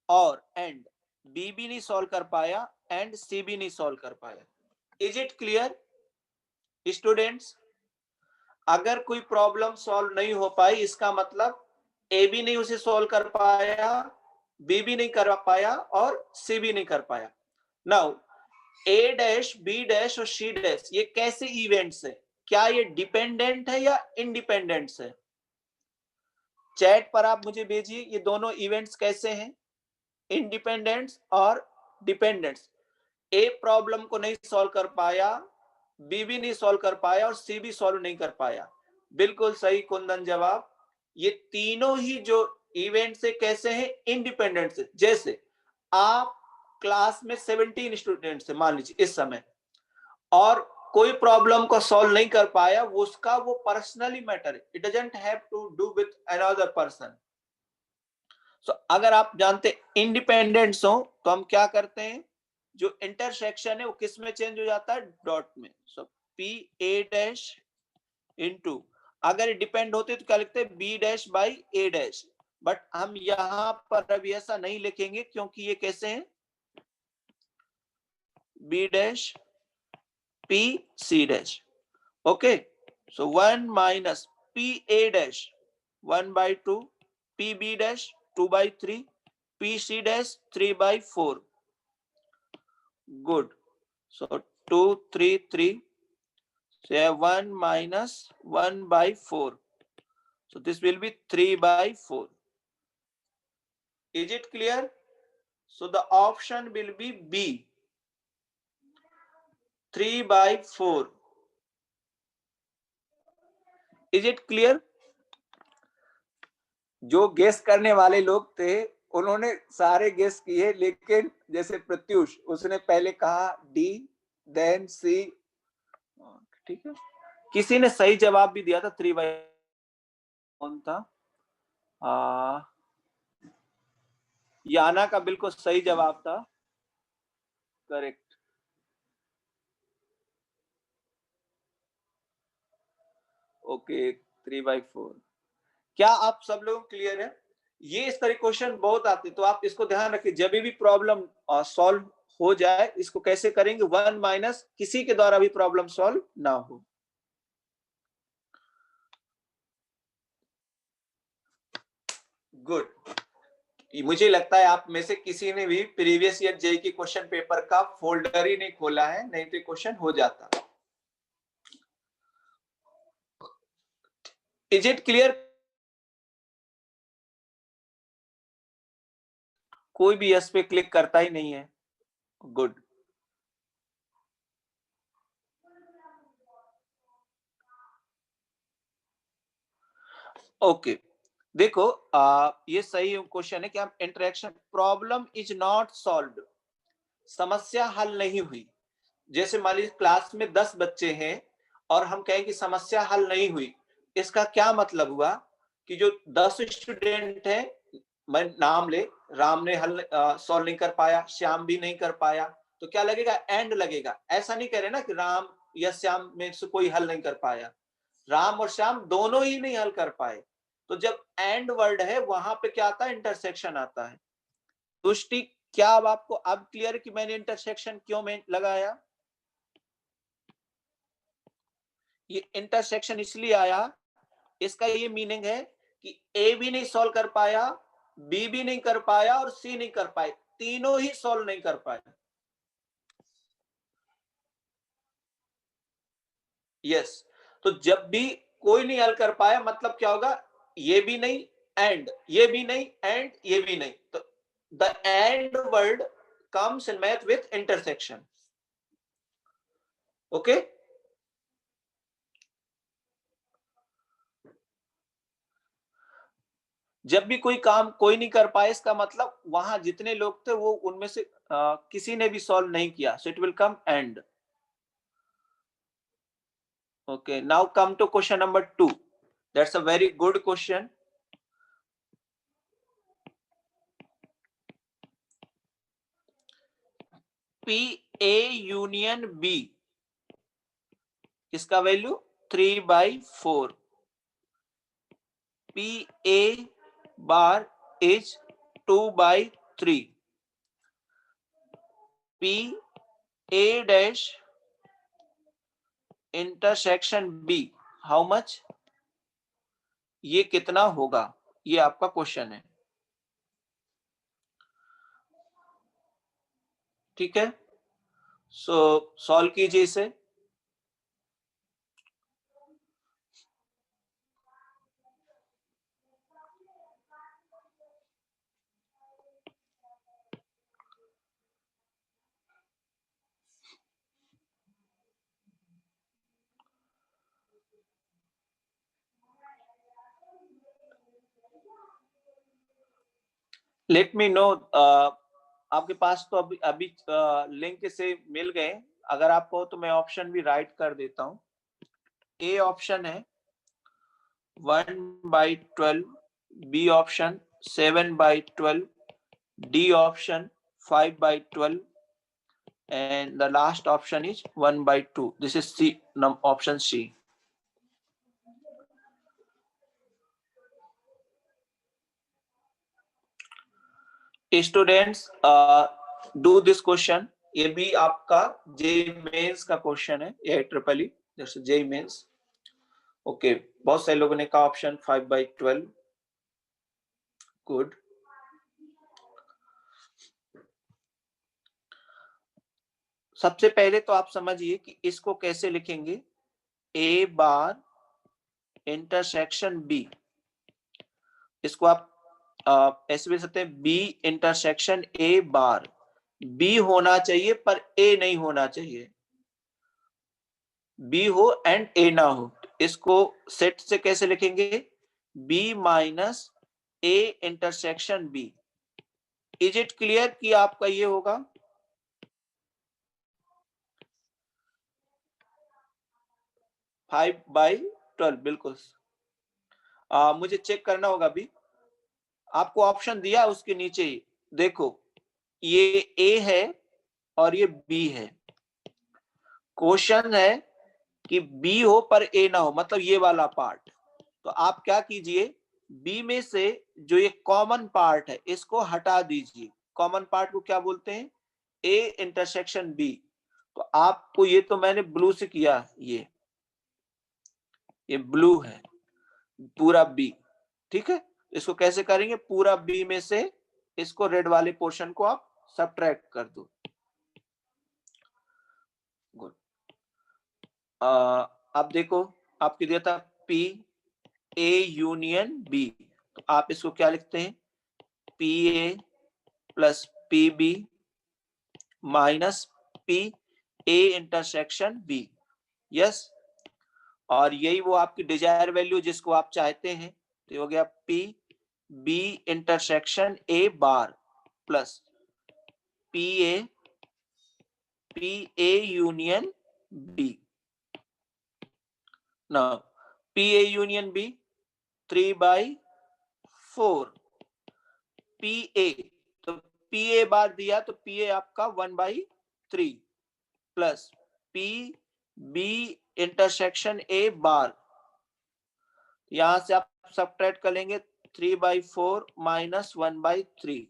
और एंड बी भी नहीं सॉल्व कर पाया, एंड सी भी नहीं सॉल्व कर पाया। Is it clear students? अगर कोई प्रॉब्लम सॉल्व नहीं हो पाई, इसका मतलब ए भी नहीं उसे सॉल्व कर पाया, बी भी नहीं कर पाया, और सी भी नहीं कर पाया। नाउ ए डैश, बी डैश और सी डैश, ये कैसे इवेंट्स है? क्या ये डिपेंडेंट है या इंडिपेंडेंट है? चैट पर आप मुझे भेजिए, ये दोनों इवेंट्स कैसे हैं, इंडिपेंडेंट्स और डिपेंडेंट्स। ए प्रॉब्लम को नहीं सॉल्व कर पाया, बी भी नहीं सॉल्व कर पाया, और सी भी सॉल्व नहीं कर पाया। बिल्कुल सही कुंदन जवाब। ये तीनों ही जो इवेंट से कैसे हैं, इंडिपेंडेंट से। जैसे आप क्लास में 17 स्टूडेंट्स है मान लीजिए इस समय, और कोई प्रॉब्लम को सॉल्व नहीं कर पाया, वो उसका वो पर्सनली मैटर है, it doesn't have to do with another person. So अगर आप जानते इंडिपेंडेंट्स हो, तो हम क्या करते हैं, जो इंटरसेक्शन है वो किस में चेंज हो जाता है, डॉट में। So P A dash into, अगर डिपेंड होते तो क्या लिखते हैं, B dash by A dash, but हम यहां पर अभी ऐसा नहीं लिखेंगे, क्योंकि ये कैसे हैं, B dash P C dash. Okay, so 1 minus P A dash 1/2, P B dash 2/3, P C dash 3/4। Good. So 2, 3, 3. So 1 minus 1/4. So this will be 3/4. Is it clear? So the option will be B, 3/4. Is it clear? जो guess करने वाले लोग थे उन्होंने सारे guess किए, लेकिन जैसे प्रत्युष, उसने पहले कहा डी, देन सी, ठीक है। किसी ने सही जवाब भी दिया था 3/4, कौन था, याना का बिल्कुल सही जवाब था, करेक्ट। ओके 3/4। क्या आप सब लोग क्लियर है? ये इस तरह क्वेश्चन बहुत आते, तो आप इसको ध्यान रखिए, जब भी प्रॉब्लम सॉल्व हो जाए, इसको कैसे करेंगे, 1 माइनस किसी के द्वारा भी प्रॉब्लम सॉल्व ना हो। गुड। मुझे लगता है आप में से किसी ने भी प्रीवियस ईयर जेईई के क्वेश्चन पेपर का फोल्डर ही नहीं खोला है, नहीं तो क्वेश्चन हो जाता। Is it clear? कोई भी यस पे क्लिक करता ही नहीं है। गुड। ओके, देखो ये सही क्वेश्चन है कि हम interaction, problem is not solved, समस्या हल नहीं हुई। जैसे मान लीजिए क्लास में 10 बच्चे हैं और हम कहें कि समस्या हल नहीं हुई, इसका क्या मतलब हुआ कि जो 10 स्टूडेंट हैं, मैं नाम ले, राम ने हल सॉल्व नहीं कर पाया, श्याम भी नहीं कर पाया, तो क्या लगेगा, एंड लगेगा। ऐसा नहीं कह रहे ना कि राम या श्याम में से कोई हल नहीं कर पाया, राम और श्याम दोनों ही नहीं हल कर पाए। तो जब एंड वर्ड है, वहां पे क्या आता है, इंटरसेक्शन आता है। तुष्टि, क्या अब आपको अब क्लियर कि मैंने इंटरसेक्शन क्यों में लगाया? ये इंटरसेक्शन इसलिए आया, इसका ये मीनिंग है कि ए भी नहीं सॉल्व कर पाया, बी भी नहीं कर पाया और सी नहीं कर पाए, तीनों ही सॉल्व नहीं कर पाए। यस, तो जब भी कोई नहीं हल कर पाया मतलब क्या होगा, ये भी नहीं एंड ये भी नहीं एंड ये भी नहीं, तो the end word comes in math with intersection. Okay, जब भी कोई काम कोई नहीं कर पाए, इसका मतलब वहां जितने लोग थे वो उनमें से किसी ने भी सॉल्व नहीं किया, so it will come end. Okay, now come to question number 2. That's a very good question. P A union B, इसका value 3/4. P A bar is 2/3. P A dash intersection B, how much? ये कितना होगा, ये आपका question है। ठीक है, सो solve कीजिए इसे। लेट मी नो, आपके पास तो अभी लिंक से मिल गए, अगर आपको तो मैं ऑप्शन भी राइट कर देता हूं। ए ऑप्शन है 1/12, B option 7/12, D option 5/12 and the last option is 1/2. This is C, option C. Students, do this question. ये भी आपका जे मेंस का क्वेश्चन है, ये ट्रिपल ई जैसे जे मेंस। ओके, बहुत सारे लोगों ने कहा ऑप्शन 5/12। गुड। सबसे पहले तो आप समझिए कि इसको कैसे लिखेंगे, ए बार इंटरसेक्शन बी, इसको आप ऐसे भी सकते हैं, B intersection A bar. B होना चाहिए पर ए नहीं होना चाहिए, बी हो एंड ए ना हो। इसको सेट से कैसे लिखेंगे, B minus A intersection B. Is it clear कि आपका ये होगा? फाइव बाई 12, बिल्कुल। मुझे चेक करना होगा अभी, आपको ऑप्शन दिया उसके नीचे ही देखो, ये ए है और ये बी है। क्वेश्चन है कि बी हो पर ए ना हो, मतलब ये वाला पार्ट। तो आप क्या कीजिए, बी में से जो ये कॉमन पार्ट है इसको हटा दीजिए। कॉमन पार्ट को क्या बोलते हैं, ए इंटरसेक्शन बी। तो आपको ये तो मैंने ब्लू से किया, ये ब्लू है पूरा बी। ठीक है, इसको कैसे करेंगे, पूरा बी में से इसको रेड वाले पोर्शन को आप सब्ट्रैक्ट कर दो। गुड। अब देखो, आपकी दिया था पी ए यूनियन बी, तो आप इसको क्या लिखते हैं, P A plus P B minus P A intersection B. Yes, और यही वो आपकी डिजायर वैल्यू जिसको आप चाहते हैं, तो ये हो गया P B intersection A bar plus P A union B. Now P A union B 3/4, P A, तो पी ए बार दिया तो पी ए आपका 1/3 plus P B intersection A bar, यहां से आप सब्ट्रैक्ट कर लेंगे 3/4 minus 1/3।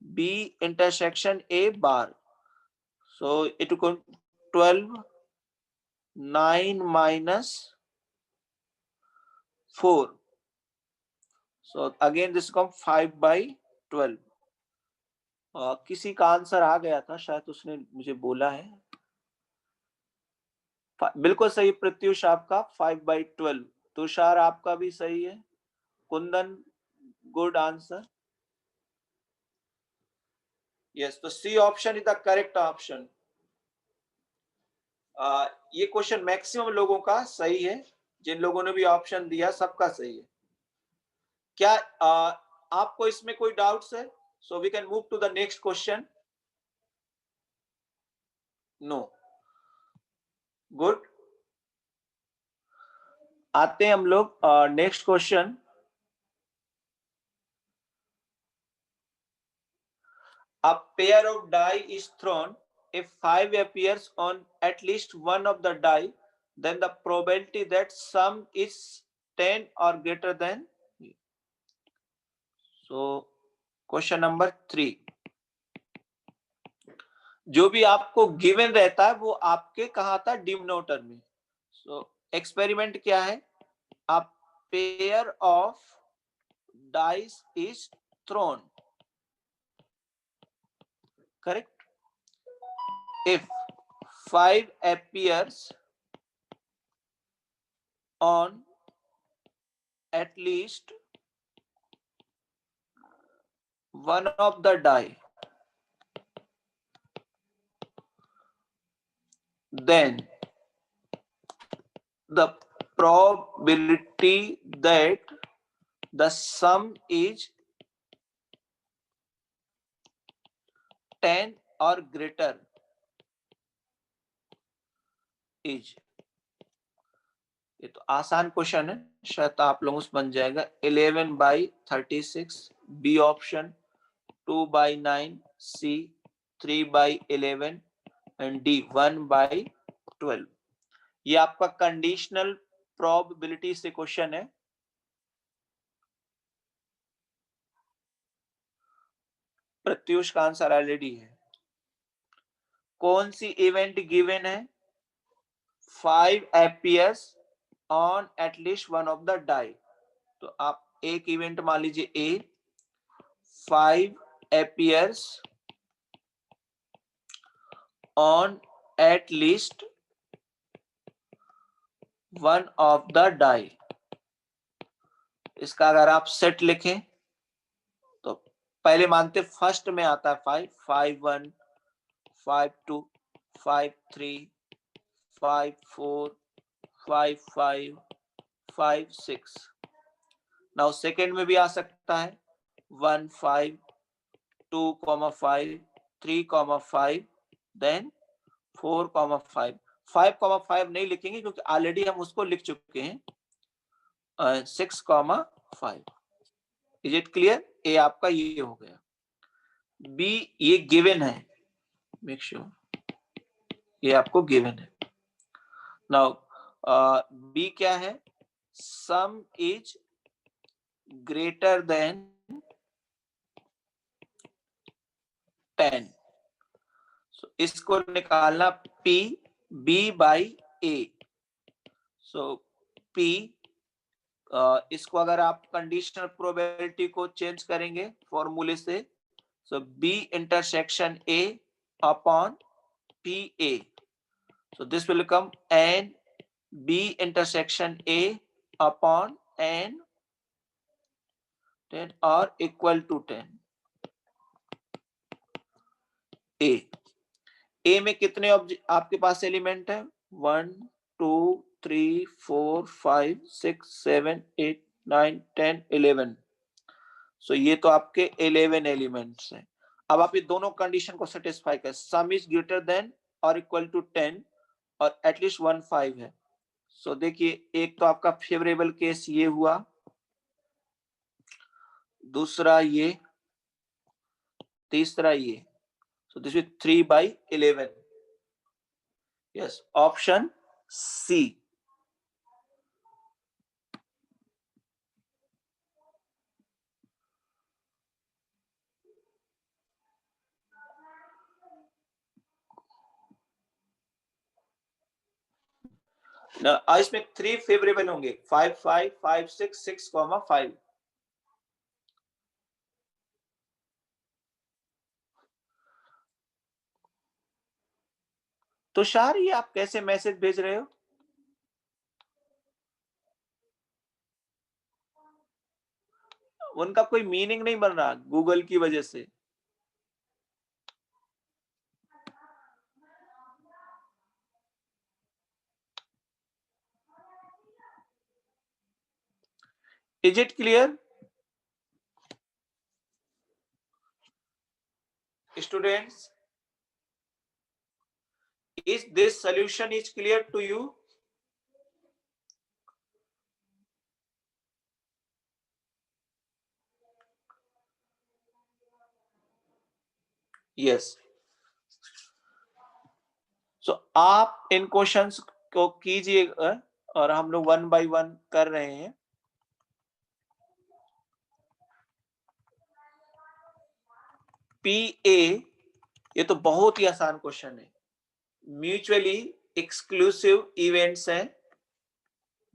B intersection A bar. So it will 12, 9 minus 4. So again this come 5 by 12. किसी का आंसर आ गया था, शायद उसने मुझे बोला है। बिल्कुल सही प्रत्युष आपका 5 by 12। तुषार आपका भी सही है। Kundan good answer. यस, तो C option is the correct option. ये क्वेश्चन मैक्सिमम लोगों का सही है, जिन लोगों ने भी ऑप्शन दिया सबका सही है। क्या आपको इसमें कोई डाउट्स है? So we can move to the next question. No, good. आते हैं हम लोग next question. A pair of die is thrown. If 5 appears on at least one of the die, then the probability that sum is 10 or greater than. So question number 3, जो भी आपको given रहता है वो आपके कहा था डिनोमिनेटर में। सो एक्सपेरिमेंट क्या है? A pair of dice is throne, correct? If 5 appears on at least one of the die, then the probability that the sum is 10 or greater is। ये तो आसान क्वेश्चन है, शायद आप लोगों से बन जाएगा। 11 by 36, B option 2 by 9, C 3 by 11 and D 1 by 12। ये आपका कंडीशनल प्रोबेबिलिटी से क्वेश्चन है। प्रत्युष का आंसर ऑलरेडी है। कौन सी इवेंट गिवन है? 5 appears on at least one of the die। तो आप एक इवेंट मान लीजिए ए, 5 appears on at least one of the die। इसका अगर आप सेट लिखें तो पहले मानते फर्स्ट में आता है 5, 5 1, 5 2, 5 3, 5 4, 5 5, 5 6। नाउ सेकेंड में भी आ सकता है 1 5, 2 5, 3 5, देन 4 5। 5 5 नहीं लिखेंगे क्योंकि ऑलरेडी हम उसको लिख चुके हैं 6 5। Is it clear? ए आपका ये हो गया। बी ये गिवन है, मेक श्योर ये आपको गिवन है। नाउ बी क्या है? सम इज ग्रेटर देन 10। सो इसको निकालना P B by A। So P इसको अगर आप कंडीशनल प्रोबेबिलिटी को चेंज करेंगे फॉर्मूले से, सो B intersection A upon PA। So this will become N B intersection A upon N 10 और इक्वल टू 10। ए में कितने आपके पास एलिमेंट है? 1 2 3 4 5 6 7 8 9 10 11। सो ये तो आपके 11 एलिमेंट्स हैं। अब आप ये दोनों कंडीशन को सेटिस्फाई कर, सम इज ग्रेटर देन और इक्वल टू 10 और एटलीस्ट 1 5 है। सो देखिए, एक तो आपका फेवरेबल केस ये हुआ, दूसरा ये, तीसरा ये। So this is 3 by 11। Yes, option C. इसमें 3 फेवरेबल होंगे, 5 5 5 6 6, 5। तुषार, ये आप कैसे मैसेज भेज रहे हो? उनका कोई मीनिंग नहीं बन रहा गूगल की वजह से। Is it clear? Students, is this solution is clear to you? Yes. So आप इन क्वेश्चंस को कीजिएगा और हम लोग 1 by 1 कर रहे हैं। PA, ये तो बहुत ही आसान क्वेश्चन है। म्यूचुअली एक्सक्लूसिव इवेंट्स है,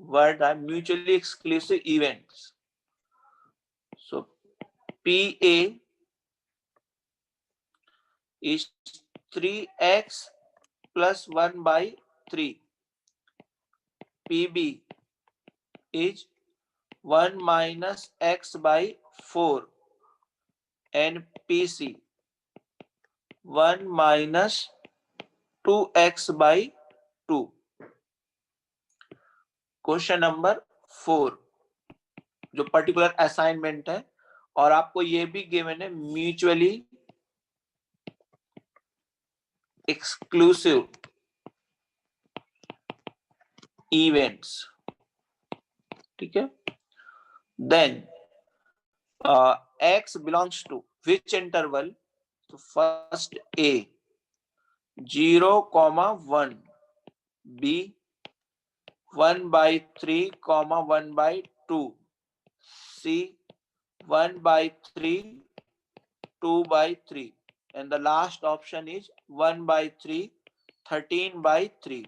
वर्ड है mutually exclusive events. So PA is 3x plus 1 by 3. PB is 1 minus x by 4. And PC 1 minus 2x by 2. Question number 4 जो पर्टिकुलर असाइनमेंट है, और आपको ये भी गिवन है म्यूचुअली एक्सक्लूसिव इवेंट्स। ठीक है, then x belongs to which interval? तो first A 0, 1, B 1 by 3, 1 by 2, C 1 by 3, 2 by 3, and the last option is 1 by 3, 13 by 3.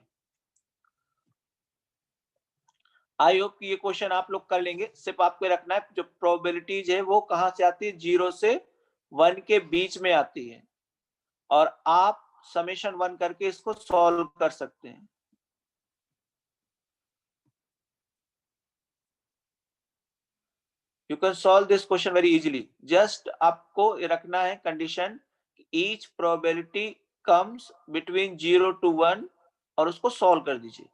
I hope कि ये क्वेश्चन आप लोग कर लेंगे। सिर्फ आपको रखना है जो प्रोबेबिलिटीज है वो कहां से आती है, 0 से 1 के बीच में आती है, और आप समेशन 1 करके इसको सॉल्व कर सकते हैं। You can solve this question very easily. Just आपको रखना है condition, each probability comes between 0 to 1 और उसको सॉल्व कर दीजिए।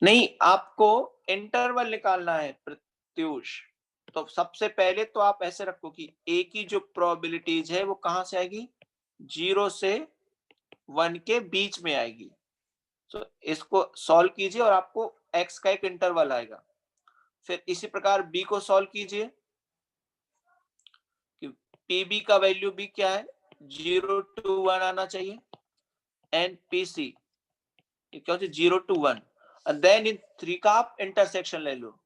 नहीं, आपको इंटरवल निकालना है प्रत्युष। तो सबसे पहले तो आप ऐसे रखो कि ए की जो प्रोबेबिलिटीज है वो कहां से आएगी, 0 से 1 के बीच में आएगी। तो इसको सॉल्व कीजिए और आपको x का एक इंटरवल आएगा। फिर इसी प्रकार b को सॉल्व कीजिए कि pb का वैल्यू b क्या है, 0 to 1 आना चाहिए, एंड pc क्या होता है 0 to 1, and then इन 3 का आप इंटरसेक्शन ले लो।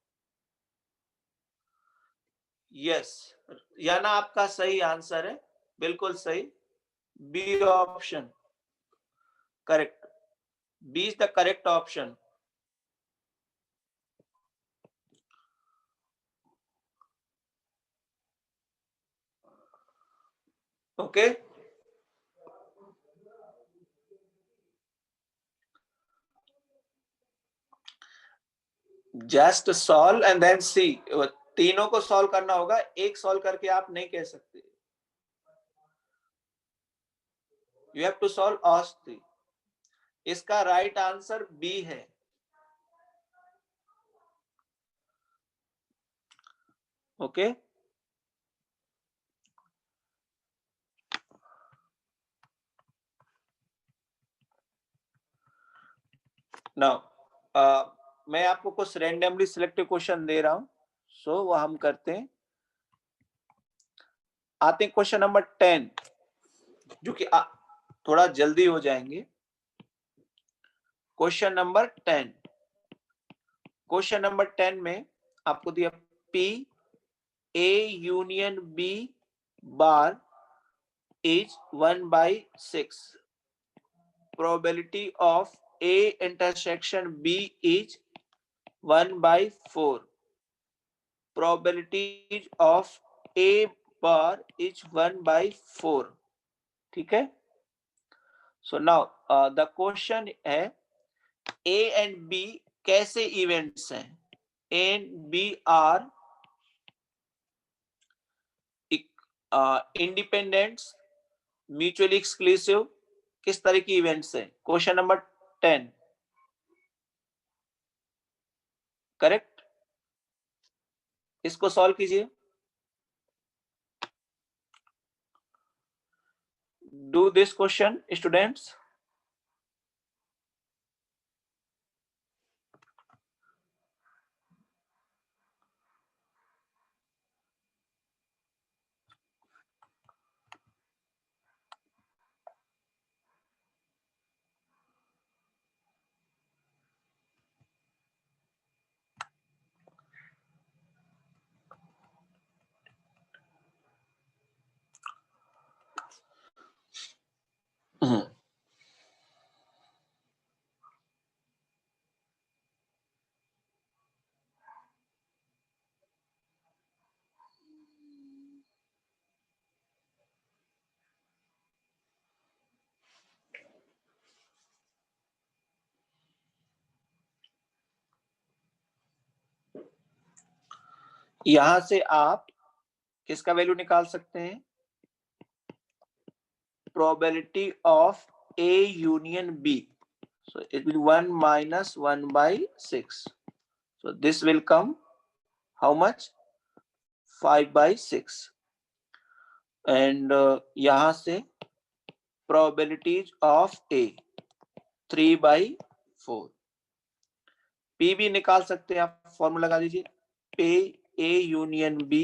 यस, याना आपका सही आंसर है, बिल्कुल सही, B option correct. B is the correct option. Okay, just solve and then see. तीनों को सॉल्व करना होगा, एक सॉल्व करके आप नहीं कह सकते। You have to solve all three. इसका राइट आंसर बी है। ओके, नाउ मैं आपको कुछ रैंडमली सिलेक्टेड क्वेश्चन दे रहा हूं, सो वो हम करते हैं। आते हैं क्वेश्चन नंबर 10, जो कि थोड़ा जल्दी हो जाएंगे। क्वेश्चन नंबर 10, क्वेश्चन नंबर 10 में आपको दिया P A union B bar is 1/6. Probability of A intersection B is 1/4. Probability of A bar is 1/4. ठीक है? So now the question है A and B कैसे इवेंट्स हैं? A and B are independents, mutually exclusive, किस तरह की events हैं? Question number 10 correct. इसको सॉल्व कीजिए। Do this question students. यहां से आप किसका वैल्यू निकाल सकते हैं? Probability of A union B. So it will be 1 minus 1/6. So this will come how much? 5/6. And यहां से probabilities of A 3/4. P भी निकाल सकते हैं आप, फॉर्मूला लगा दीजिए। P A union B,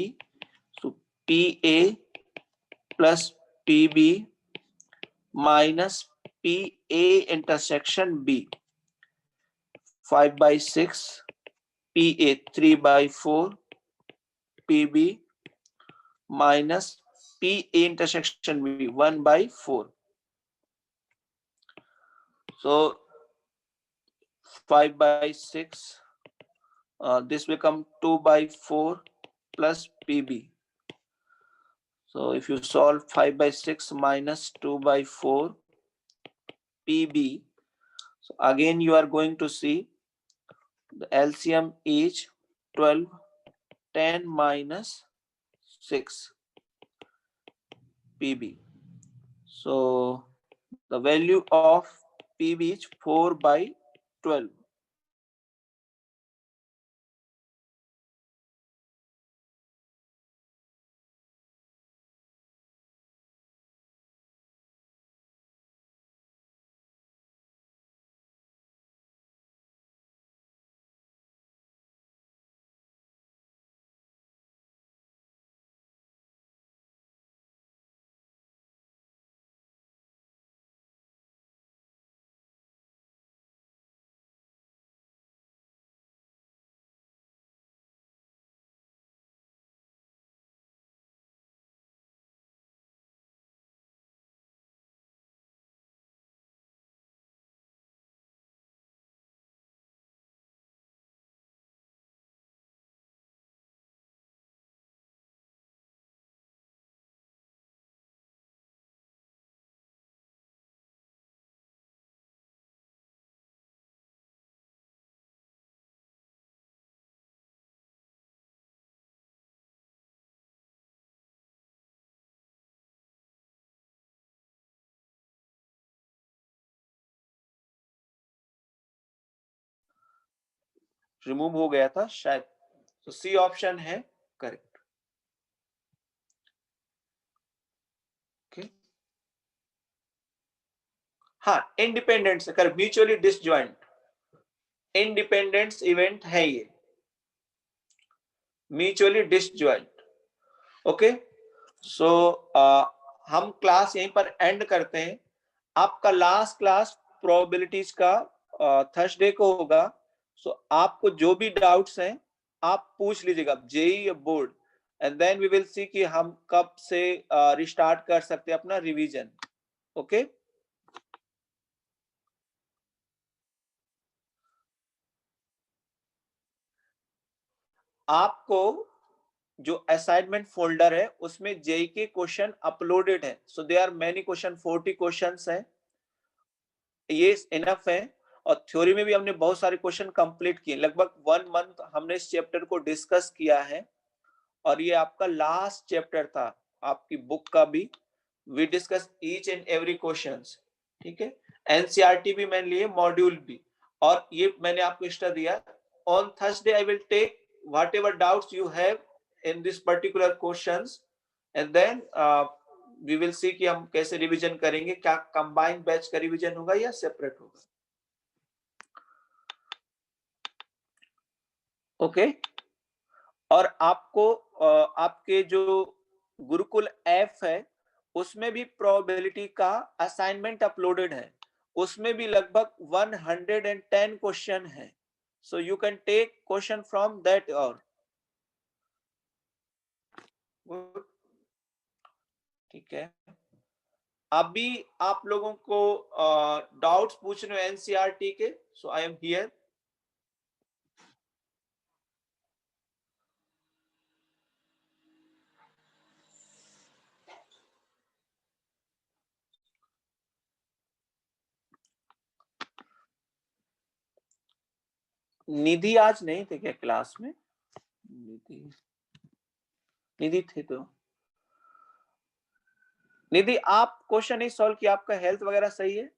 so PA plus PB minus PA intersection B, 5/6, PA 3/4, PB minus PA intersection B 1/4. So 5/6, this will come 2/4 plus PB. So if you solve 5/6 minus 2/4 PB, so again you are going to see the LCM is 12, 10 minus 6 PB. So the value of PB is 4/12. Remove हो गया था शायद, तो C option है correct. Okay, हाँ independent से कर, mutually disjoint, independence event है ये, म्यूचुअली डिसजॉइंट। ओके, सो हम क्लास यहीं पर एंड करते हैं। आपका लास्ट क्लास प्रोबेबिलिटीज का थर्सडे को होगा। सो आपको जो भी डाउट्स हैं आप पूछ लीजिएगा, जेई या board, and then we will see कि हम कब से रिस्टार्ट कर सकते हैं अपना रिवीजन। ओके, आपको जो असाइनमेंट फोल्डर है उसमें जेई के क्वेश्चन अपलोडेड है। So they are many question, 40 questions हैं, ये इनफ है। और थ्योरी में भी हमने बहुत सारे क्वेश्चन कंप्लीट किए, लगभग 1 मंथ हमने इस चैप्टर को डिस्कस किया है, और ये आपका लास्ट चैप्टर था आपकी बुक का भी। We discuss each and every questions, ठीक है। एनसीईआरटी भी मैंने लिए, मॉड्यूल भी, और ये मैंने आपको एक्स्ट्रा दिया। On Thursday I will take whatever doubts you have in this particular questions, and then we will see कि हम कैसे रिवीजन करेंगे, क्या कंबाइंड बैच का रिवीजन होगा या सेपरेट होगा। ओके, और आपको आपके जो गुरुकुल ऐप है उसमें भी प्रोबेबिलिटी का असाइनमेंट अपलोडेड है, उसमें भी लगभग 110 क्वेश्चन है। So you can take question from that. और ठीक है, अभी आप लोगों को डाउट्स पूछने एनसीईआरटी के, सो आई एम हियर। निधि आज नहीं थे क्या क्लास में? निधि थे तो। निधि, आप क्वेश्चन नहीं सॉल्व किया, आपका हेल्थ वगैरह सही है?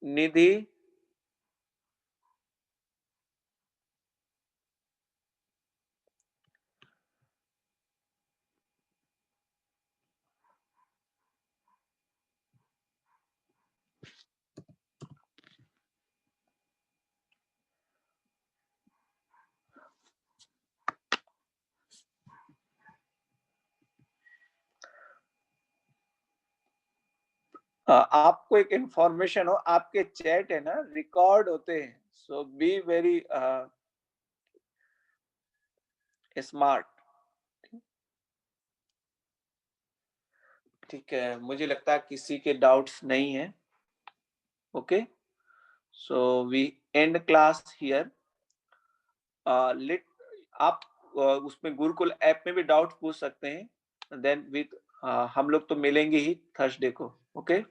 निधि, आपको एक इंफॉर्मेशन हो, आपके चैट है ना रिकॉर्ड होते हैं, सो बी वेरी स्मार्ट। ठीक है, मुझे लगता है किसी के डाउट्स नहीं है। Okay, so we end class here. लिट आप उसमें गुरुकुल ऐप में भी डाउट पूछ सकते हैं, देन विद हम लोग तो मिलेंगे ही थर्सडे को। ओके।